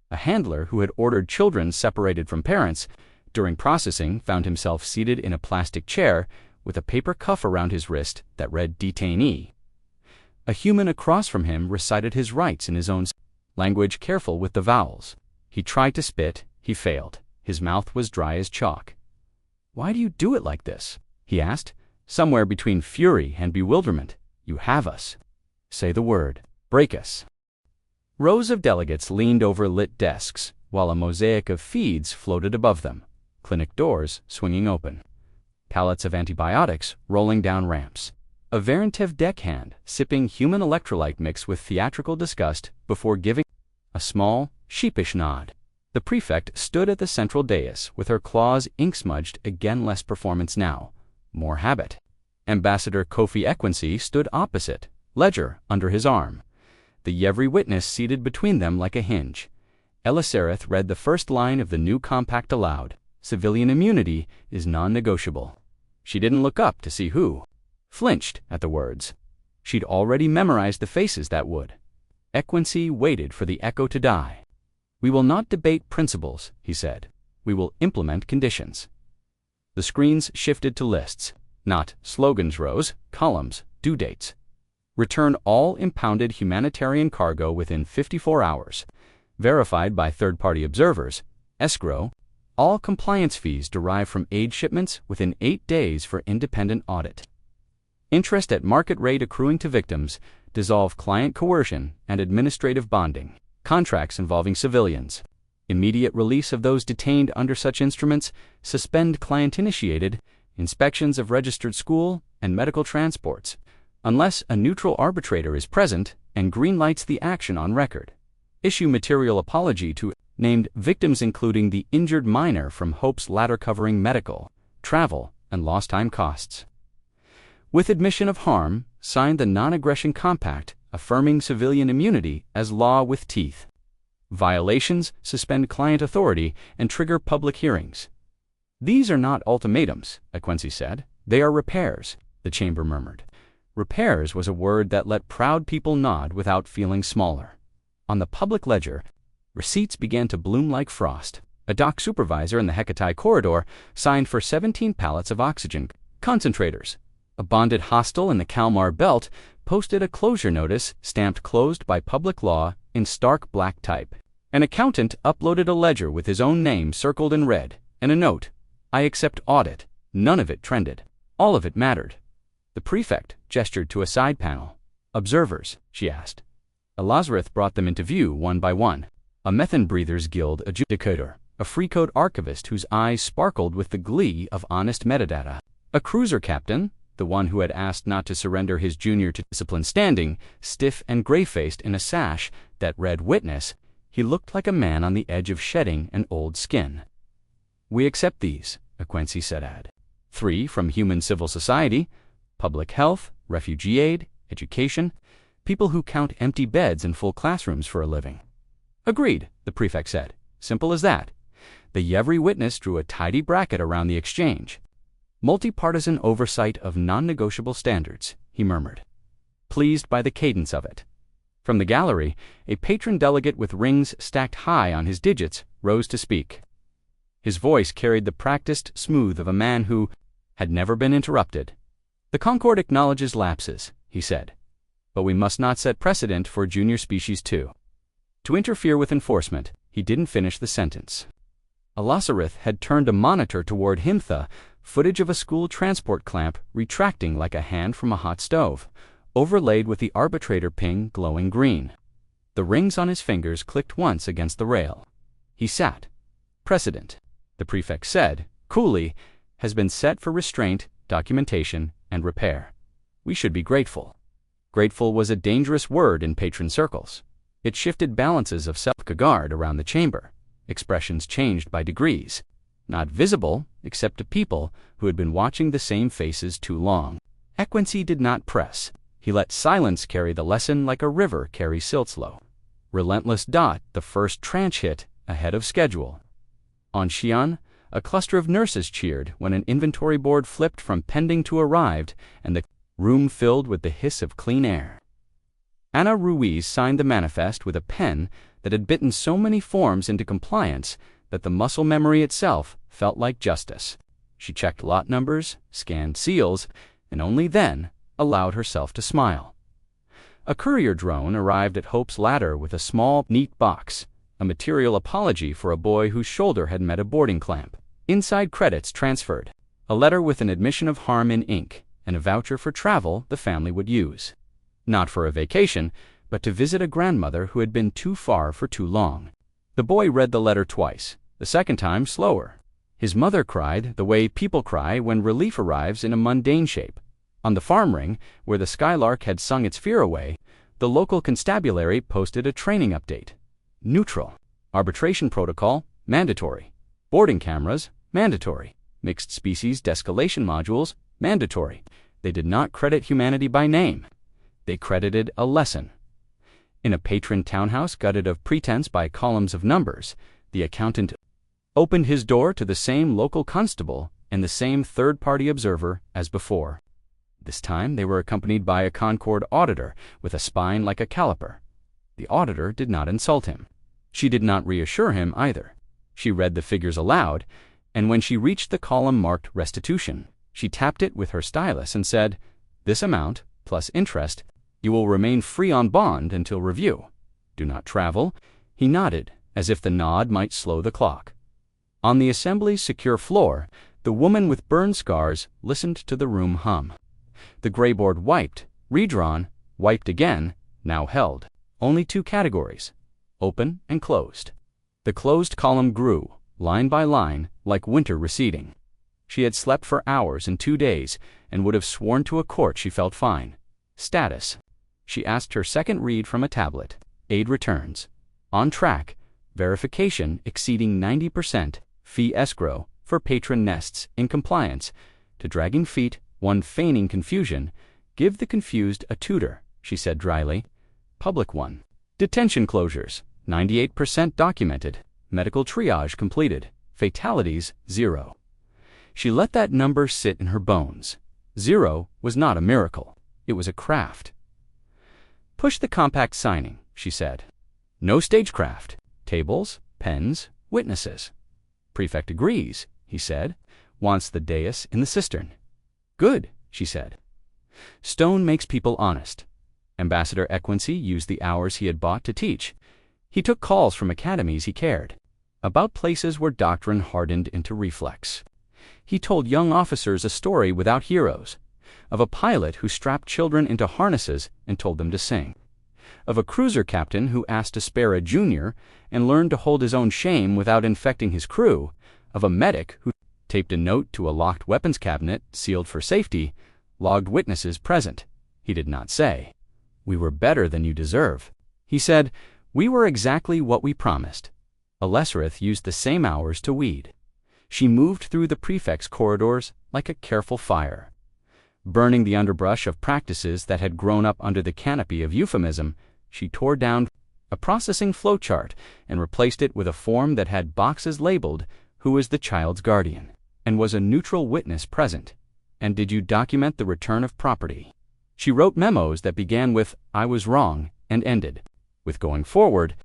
a handler who had ordered children separated from parents, during processing found himself seated in a plastic chair with a paper cuff around his wrist that read "detainee." A human across from him recited his rights in his own language, careful with the vowels. He tried to spit. He failed. His mouth was dry as chalk. "Why do you do it like this?" he asked, somewhere between fury and bewilderment. "You have us. Say the word. Break us." Rows of delegates leaned over lit desks, while a mosaic of feeds floated above them, clinic doors swinging open, pallets of antibiotics rolling down ramps, a Varentev deckhand sipping human electrolyte mix with theatrical disgust before giving a small, sheepish nod. The prefect stood at the central dais with her claws ink-smudged, again less performance now, more habit. Ambassador Kofi Ekwensi stood opposite, ledger under his arm, the Yevri witness seated between them like a hinge. Alisirith read the first line of the new compact aloud. "Civilian immunity is non-negotiable." She didn't look up to see who flinched at the words. She'd already memorized the faces that would. Ekwensi waited for the echo to die. "We will not debate principles," he said. "We will implement conditions." The screens shifted to lists. Not slogans rows, columns, due dates. Return all impounded humanitarian cargo within 54 hours. Verified by third-party observers. Escrow. All compliance fees derived from aid shipments within 8 days for independent audit. Interest at market rate accruing to victims. Dissolve client coercion and administrative bonding. Contracts involving civilians. Immediate release of those detained under such instruments. Suspend client-initiated inspections of registered school and medical transports, unless a neutral arbitrator is present and greenlights the action on record. Issue material apology to named victims, including the injured minor from Hope's ladder, covering medical, travel, and lost time costs. With admission of harm, signed the Non-Aggression Compact, affirming civilian immunity as law with teeth. Violations suspend client authority and trigger public hearings. "These are not ultimatums," Ekwensi said. "They are repairs," the chamber murmured. Repairs was a word that let proud people nod without feeling smaller. On the public ledger, receipts began to bloom like frost. A dock supervisor in the Hecate corridor signed for 17 pallets of oxygen concentrators. A bonded hostel in the Kalmar belt posted a closure notice stamped "Closed by public law" in stark black type. An accountant uploaded a ledger with his own name circled in red, and a note, "I accept audit." None of it trended. All of it mattered. The prefect gestured to a side panel. "Observers?" she asked. Alisirith brought them into view one by one. A Methane Breathers Guild adjudicator, a Freecode archivist whose eyes sparkled with the glee of honest metadata, a cruiser captain, the one who had asked not to surrender his junior to discipline, standing, stiff and gray-faced in a sash that read "Witness." He looked like a man on the edge of shedding an old skin. "We accept these," Ekwensi said. 3 from human civil society, public health, refugee aid, education, people who count empty beds in full classrooms for a living. "Agreed," the prefect said. "Simple as that." The Yevri witness drew a tidy bracket around the exchange. "Multi-partisan oversight of non-negotiable standards," he murmured, pleased by the cadence of it. From the gallery, a patron delegate with rings stacked high on his digits rose to speak. His voice carried the practiced smooth of a man who had never been interrupted. The Concord acknowledges lapses, he said. But we must not set precedent for junior species too. To interfere with enforcement, he didn't finish the sentence. Alasarith had turned a monitor toward Himtha, footage of a school transport clamp retracting like a hand from a hot stove, overlaid with the arbitrator ping glowing green. The rings on his fingers clicked once against the rail. He sat. Precedent, the prefect said, coolly, has been set for restraint, documentation, and repair. We should be grateful. Grateful was a dangerous word in patron circles. It shifted balances of self-regard around the chamber. Expressions changed by degrees, not visible except to people who had been watching the same faces too long. Equincy did not press. He let silence carry the lesson like a river carries Siltslow. Relentless dot, the first tranche hit, ahead of schedule. On Xi'an, a cluster of nurses cheered when an inventory board flipped from pending to arrived and the room filled with the hiss of clean air. Ana Ruiz signed the manifest with a pen that had bitten so many forms into compliance that the muscle memory itself felt like justice. She checked lot numbers, scanned seals, and only then allowed herself to smile. A courier drone arrived at Hope's Ladder with a small, neat box, a material apology for a boy whose shoulder had met a boarding clamp. Inside credits transferred, a letter with an admission of harm in ink, and a voucher for travel the family would use. Not for a vacation, but to visit a grandmother who had been too far for too long. The boy read the letter twice, the second time slower. His mother cried the way people cry when relief arrives in a mundane shape. On the farm ring, where the skylark had sung its fear away, the local constabulary posted a training update. Neutral. Arbitration protocol, mandatory. Boarding cameras, mandatory. Mixed species de-escalation modules, mandatory. They did not credit humanity by name. They credited a lesson. In a patron townhouse gutted of pretense by columns of numbers, the accountant opened his door to the same local constable and the same third-party observer as before. This time they were accompanied by a Concord auditor with a spine like a caliper. The auditor did not insult him. She did not reassure him either. She read the figures aloud, and when she reached the column marked restitution, she tapped it with her stylus and said, "This amount, plus interest, you will remain free on bond until review. Do not travel." He nodded, as if the nod might slow the clock. On the assembly's secure floor, the woman with burn scars listened to the room hum. The gray board wiped, redrawn, wiped again, now held. Only two categories, open and closed. The closed column grew, line by line, like winter receding. She had slept for hours in 2 days and would have sworn to a court she felt fine. Status. She asked her second read from a tablet. Aid returns. On track. Verification exceeding 90%. Fee escrow for patron nests in compliance. To dragging feet, one feigning confusion. Give the confused a tutor, she said dryly. Public one. Detention closures. 98% documented. Medical triage completed. Fatalities, 0. She let that number sit in her bones. 0 was not a miracle. It was a craft. Push the compact signing, she said. No stagecraft. Tables, pens, witnesses. Prefect agrees, he said. Wants the dais in the cistern. Good, she said. Stone makes people honest. Ambassador Equincy used the hours he had bought to teach. He took calls from academies he cared about, places where doctrine hardened into reflex. He told young officers a story without heroes, of a pilot who strapped children into harnesses and told them to sing, of a cruiser captain who asked to spare a junior and learned to hold his own shame without infecting his crew, of a medic who taped a note to a locked weapons cabinet sealed for safety, logged witnesses present. He did not say, "We were better than you deserve." He said, "We were exactly what we promised." Alasarith used the same hours to weed. She moved through the prefect's corridors like a careful fire. Burning the underbrush of practices that had grown up under the canopy of euphemism, she tore down a processing flowchart and replaced it with a form that had boxes labeled "Who was the child's guardian?" and was a neutral witness present, and "Did you document the return of property?" She wrote memos that began with "I was wrong" and ended with "going forward."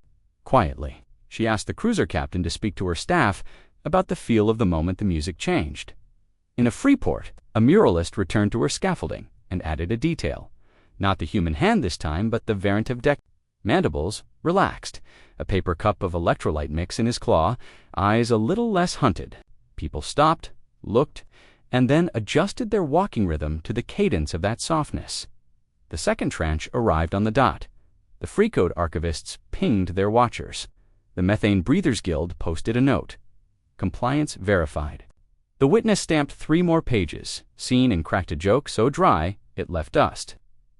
Quietly, she asked the cruiser captain to speak to her staff about the feel of the moment the music changed. In a Freeport, a muralist returned to her scaffolding and added a detail. Not the human hand this time, but the variant of mandibles relaxed, a paper cup of electrolyte mix in his claw, eyes a little less hunted. People stopped, looked, and then adjusted their walking rhythm to the cadence of that softness. The second tranche arrived on the dot. The Freecode archivists pinged their watchers. The Methane Breathers Guild posted a note. Compliance verified. The witness stamped 3 more pages, seen and cracked a joke so dry it left dust.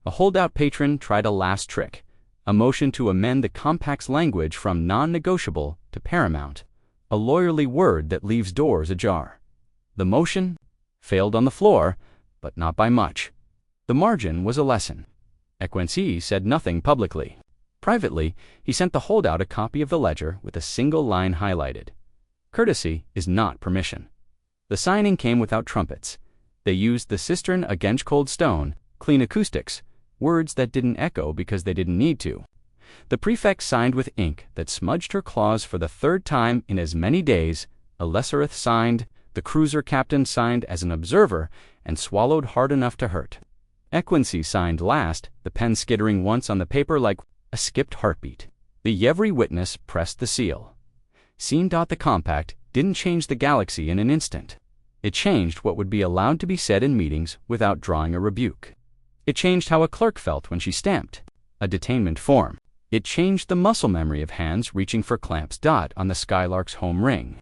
A holdout patron tried a last trick, a motion to amend the compact's language from non-negotiable to paramount, a lawyerly word that leaves doors ajar. The motion failed on the floor, but not by much. The margin was a lesson. Equincy said nothing publicly. Privately, he sent the holdout a copy of the ledger with a single line highlighted. Courtesy is not permission. The signing came without trumpets. They used the cistern against cold stone, clean acoustics, words that didn't echo because they didn't need to. The prefect signed with ink that smudged her claws for the 3rd time in as many days. A lessereth signed, the cruiser captain signed as an observer and swallowed hard enough to hurt. Equincy signed last, the pen skittering once on the paper like a skipped heartbeat. The Yevry witness pressed the seal. The compact didn't change the galaxy in an instant. It changed what would be allowed to be said in meetings without drawing a rebuke. It changed how a clerk felt when she stamped a detainment form. It changed the muscle memory of hands reaching for clamps dot on the Skylark's home ring.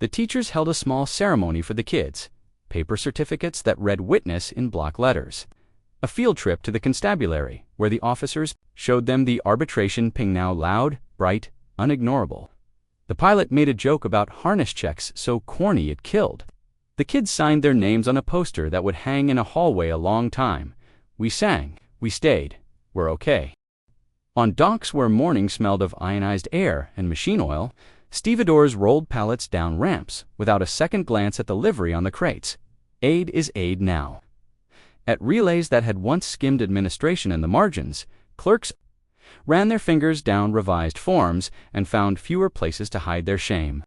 The teachers held a small ceremony for the kids, paper certificates that read witness in block letters. A field trip to the constabulary, where the officers showed them the arbitration ping now loud, bright, unignorable. The pilot made a joke about harness checks so corny it killed. The kids signed their names on a poster that would hang in a hallway a long time. We sang, we stayed, we're okay. On docks where morning smelled of ionized air and machine oil, stevedores rolled pallets down ramps without a second glance at the livery on the crates. Aid is aid now. At relays that had once skimmed administration in the margins, clerks ran their fingers down revised forms and found fewer places to hide their shame.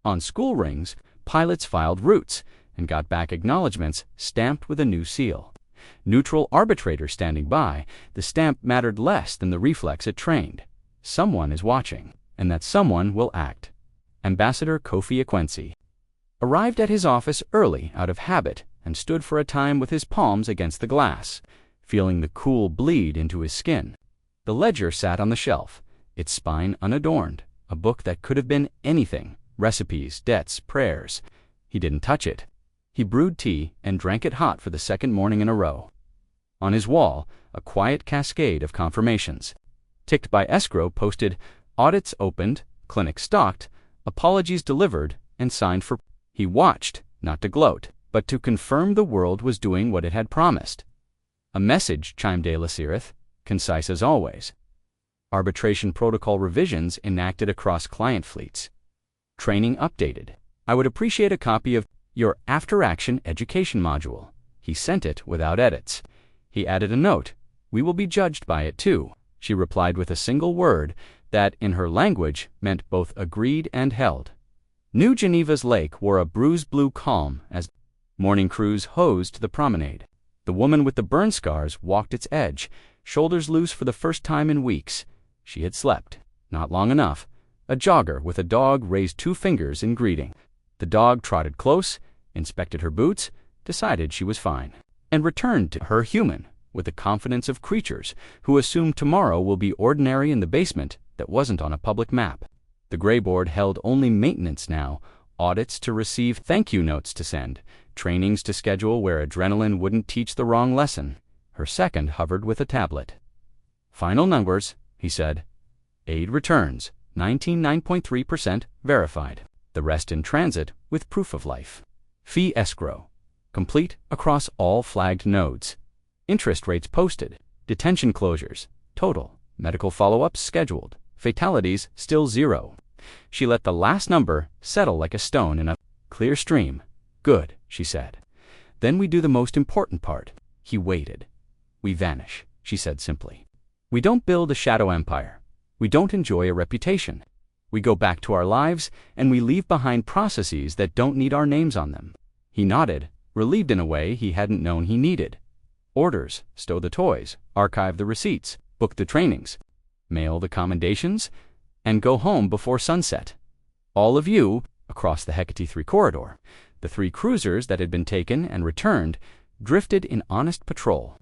On school rings, pilots filed routes and got back acknowledgments stamped with a new seal. Neutral arbitrators standing by, the stamp mattered less than the reflex it trained. Someone is watching, and that someone will act. Ambassador Kofi Equincy arrived at his office early out of habit and stood for a time with his palms against the glass, feeling the cool bleed into his skin. The ledger sat on the shelf, its spine unadorned, a book that could have been anything, recipes, debts, prayers. He didn't touch it. He brewed tea and drank it hot for the 2nd morning in a row. On his wall, a quiet cascade of confirmations. Ticked by escrow posted, audits opened, clinic stocked, apologies delivered, and signed for. He watched, not to gloat, but to confirm the world was doing what it had promised. A message, chimed De La Sirith, concise as always. Arbitration protocol revisions enacted across client fleets. Training updated. I would appreciate a copy of your after-action education module. He sent it without edits. He added a note. We will be judged by it too. She replied with a single word that, in her language, meant both agreed and held. New Geneva's lake wore a bruised blue calm as morning crews hosed the promenade. The woman with the burn scars walked its edge, shoulders loose for the first time in weeks. She had slept. Not long enough. A jogger with a dog raised 2 fingers in greeting. The dog trotted close, inspected her boots, decided she was fine, and returned to her human with the confidence of creatures who assume tomorrow will be ordinary in the basement that wasn't on a public map. The gray board held only maintenance now, audits to receive, thank you notes to send, trainings to schedule where adrenaline wouldn't teach the wrong lesson. Her second hovered with a tablet. Final numbers, he said. Aid returns, 99.3% verified. The rest in transit with proof of life. Fee escrow. Complete across all flagged nodes. Interest rates posted. Detention closures. Total. Medical follow-ups scheduled. Fatalities still 0. She let the last number settle like a stone in a clear stream. Good, she said. Then we do the most important part. He waited. We vanish, she said simply. We don't build a shadow empire. We don't enjoy a reputation. We go back to our lives, and we leave behind processes that don't need our names on them. He nodded, relieved in a way he hadn't known he needed. Orders, stow the toys, archive the receipts, book the trainings, mail the commendations, and go home before sunset. All of you, across the Hecate 3 corridor, the 3 cruisers that had been taken and returned, drifted in honest patrol.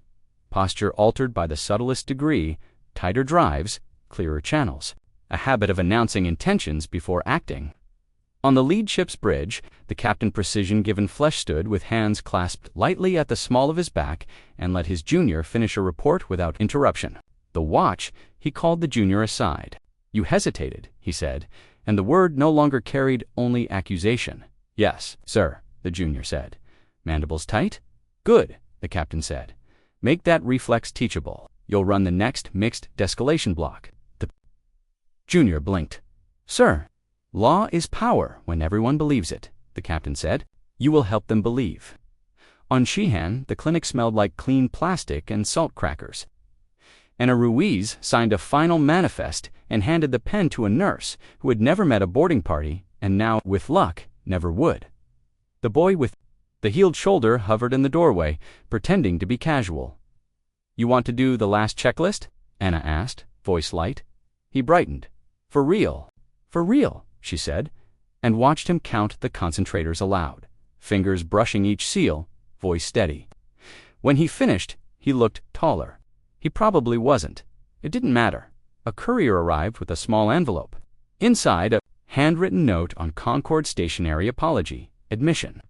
Posture altered by the subtlest degree, tighter drives, clearer channels, a habit of announcing intentions before acting. On the lead ship's bridge, the captain precision-given flesh stood with hands clasped lightly at the small of his back and let his junior finish a report without interruption. The watch, he called the junior aside. "You hesitated," he said, and the word no longer carried only accusation. "Yes, sir," the junior said. "Mandibles tight?" "Good," the captain said. "Make that reflex teachable. You'll run the next mixed descalation block." The junior blinked. "Sir." "Law is power when everyone believes it," the captain said. "You will help them believe." On Sheehan, the clinic smelled like clean plastic and salt crackers. Anna Ruiz signed a final manifest and handed the pen to a nurse who had never met a boarding party and now, with luck, never would. The boy with the healed shoulder hovered in the doorway, pretending to be casual. "You want to do the last checklist?" Anna asked, voice light. He brightened. "For real?" "For real," she said, and watched him count the concentrators aloud, fingers brushing each seal, voice steady. When he finished, he looked taller. He probably wasn't. It didn't matter. A courier arrived with a small envelope. Inside, a handwritten note on Concord stationery apology, admission,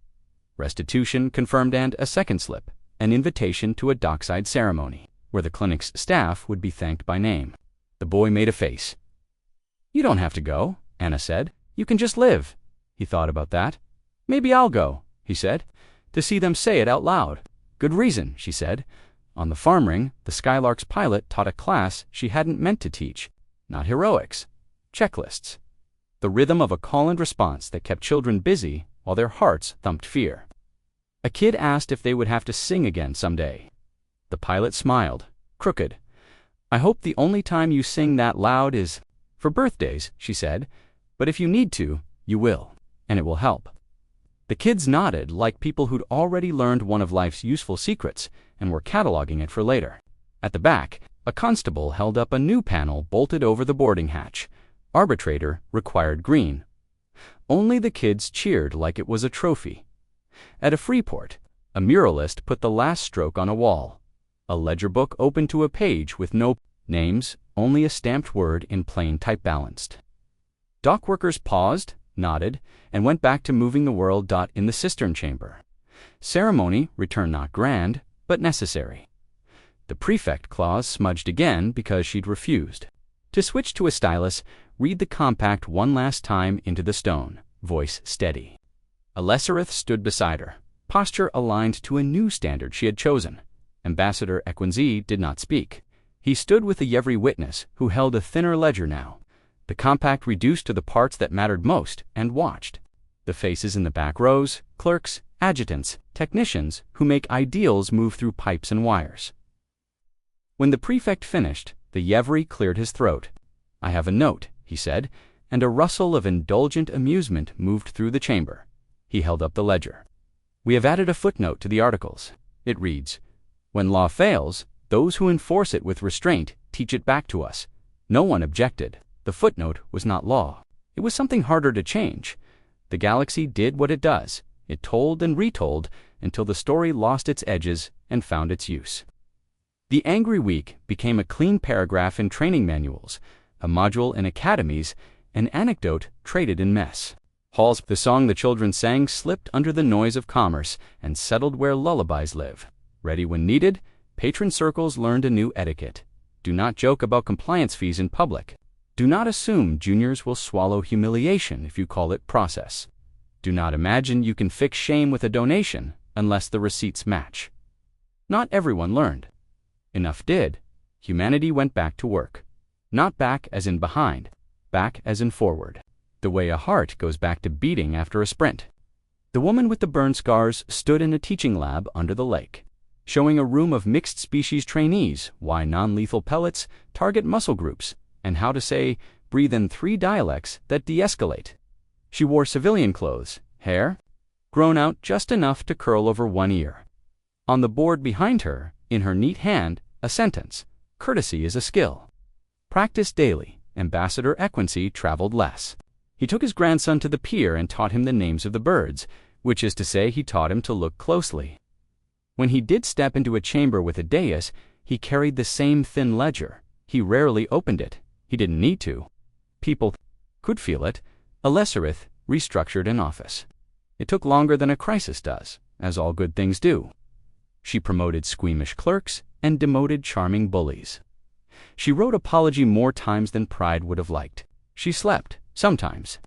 restitution confirmed, and a second slip, an invitation to a dockside ceremony, where the clinic's staff would be thanked by name. The boy made a face. "You don't have to go," Anna said. "You can just live." He thought about that. "Maybe I'll go," he said, to see them say it out loud. "Good reason," she said. On the farm ring, the Skylark's pilot taught a class she hadn't meant to teach. Not heroics. Checklists. The rhythm of a call and response that kept children busy while their hearts thumped fear. A kid asked if they would have to sing again someday. The pilot smiled, crooked. "I hope the only time you sing that loud is for birthdays," she said. "But if you need to, you will, and it will help." The kids nodded like people who'd already learned one of life's useful secrets and were cataloging it for later. At the back, a constable held up a new panel bolted over the boarding hatch. Arbitrator required green. Only the kids cheered like it was a trophy. At a Freeport, a muralist put the last stroke on a wall. A ledger book opened to a page with no names, only a stamped word in plain type balanced. Dock workers paused, nodded, and went back to moving the world. In the cistern chamber. Ceremony returned not grand, but necessary. The prefect clause smudged again because she'd refused. To switch to a stylus, read the compact one last time into the stone, voice steady. Alesereth stood beside her, posture aligned to a new standard she had chosen. Ambassador Equinzi did not speak. He stood with the Yevri witness, who held a thinner ledger now. The compact reduced to the parts that mattered most, and watched. The faces in the back rows, clerks, adjutants, technicians who make ideals move through pipes and wires. When the prefect finished, the Yevri cleared his throat. "I have a note," he said, and a rustle of indulgent amusement moved through the chamber. He held up the ledger. "We have added a footnote to the articles. It reads, 'When law fails, those who enforce it with restraint teach it back to us.'" No one objected. The footnote was not law. It was something harder to change. The galaxy did what it does. It told and retold until the story lost its edges and found its use. The Angry Week became a clean paragraph in training manuals, a module in academies, an anecdote traded in mess. Halls, the song the children sang slipped under the noise of commerce and settled where lullabies live. Ready when needed, patron circles learned a new etiquette. Do not joke about compliance fees in public. Do not assume juniors will swallow humiliation if you call it process. Do not imagine you can fix shame with a donation unless the receipts match. Not everyone learned. Enough did. Humanity went back to work. Not back as in behind, back as in forward. The way a heart goes back to beating after a sprint. The woman with the burn scars stood in a teaching lab under the lake, showing a room of mixed species trainees why non-lethal pellets target muscle groups, and how to say, breathe in 3 dialects that de-escalate. She wore civilian clothes, hair grown out just enough to curl over one ear. On the board behind her, in her neat hand, a sentence: "Courtesy is a skill." Practice daily. Ambassador Equincy traveled less. He took his grandson to the pier and taught him the names of the birds, which is to say he taught him to look closely. When he did step into a chamber with a dais, he carried the same thin ledger. He rarely opened it. He didn't need to. People could feel it. Elizabeth restructured an office. It took longer than a crisis does, as all good things do. She promoted squeamish clerks and demoted charming bullies. She wrote apology more times than Pride would have liked. She slept, sometimes,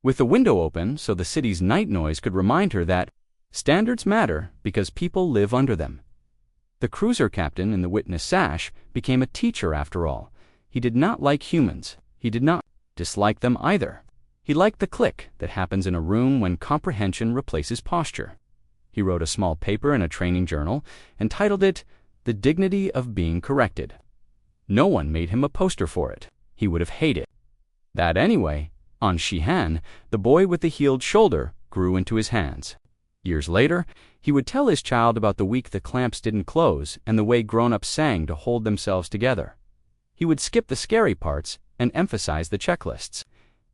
with the window open so the city's night noise could remind her that standards matter because people live under them. The cruiser captain in the witness sash became a teacher after all. He did not like humans. He did not dislike them either. He liked the click that happens in a room when comprehension replaces posture. He wrote a small paper in a training journal and titled it "The Dignity of Being Corrected." No one made him a poster for it. He would have hated that anyway. On Sheehan, the boy with the healed shoulder grew into his hands. Years later, he would tell his child about the week the clamps didn't close and the way grown-ups sang to hold themselves together. He would skip the scary parts and emphasize the checklists.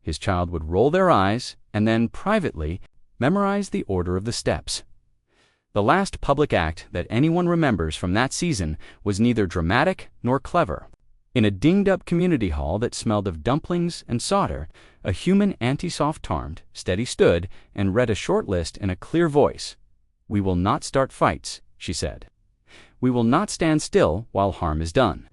His child would roll their eyes and then, privately, memorize the order of the steps. The last public act that anyone remembers from that season was neither dramatic nor clever. In a dinged-up community hall that smelled of dumplings and solder, a human anti-soft-armed steady stood and read a short list in a clear voice. "We will not start fights," she said. "We will not stand still while harm is done.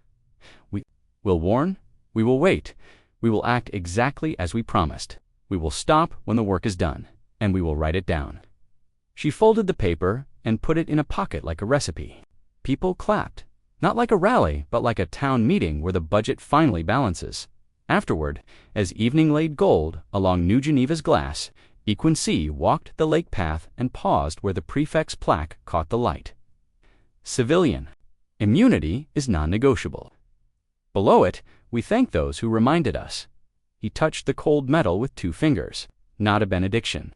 We will warn. We will wait. We will act exactly as we promised. We will stop when the work is done, and we will write it down." She folded the paper and put it in a pocket like a recipe. People clapped. Not like a rally, but like a town meeting where the budget finally balances. Afterward, as evening laid gold along New Geneva's glass, Equincy walked the lake path and paused where the prefect's plaque caught the light. Civilian. Immunity is non-negotiable. Below it, we thank those who reminded us. He touched the cold metal with 2 fingers. Not a benediction,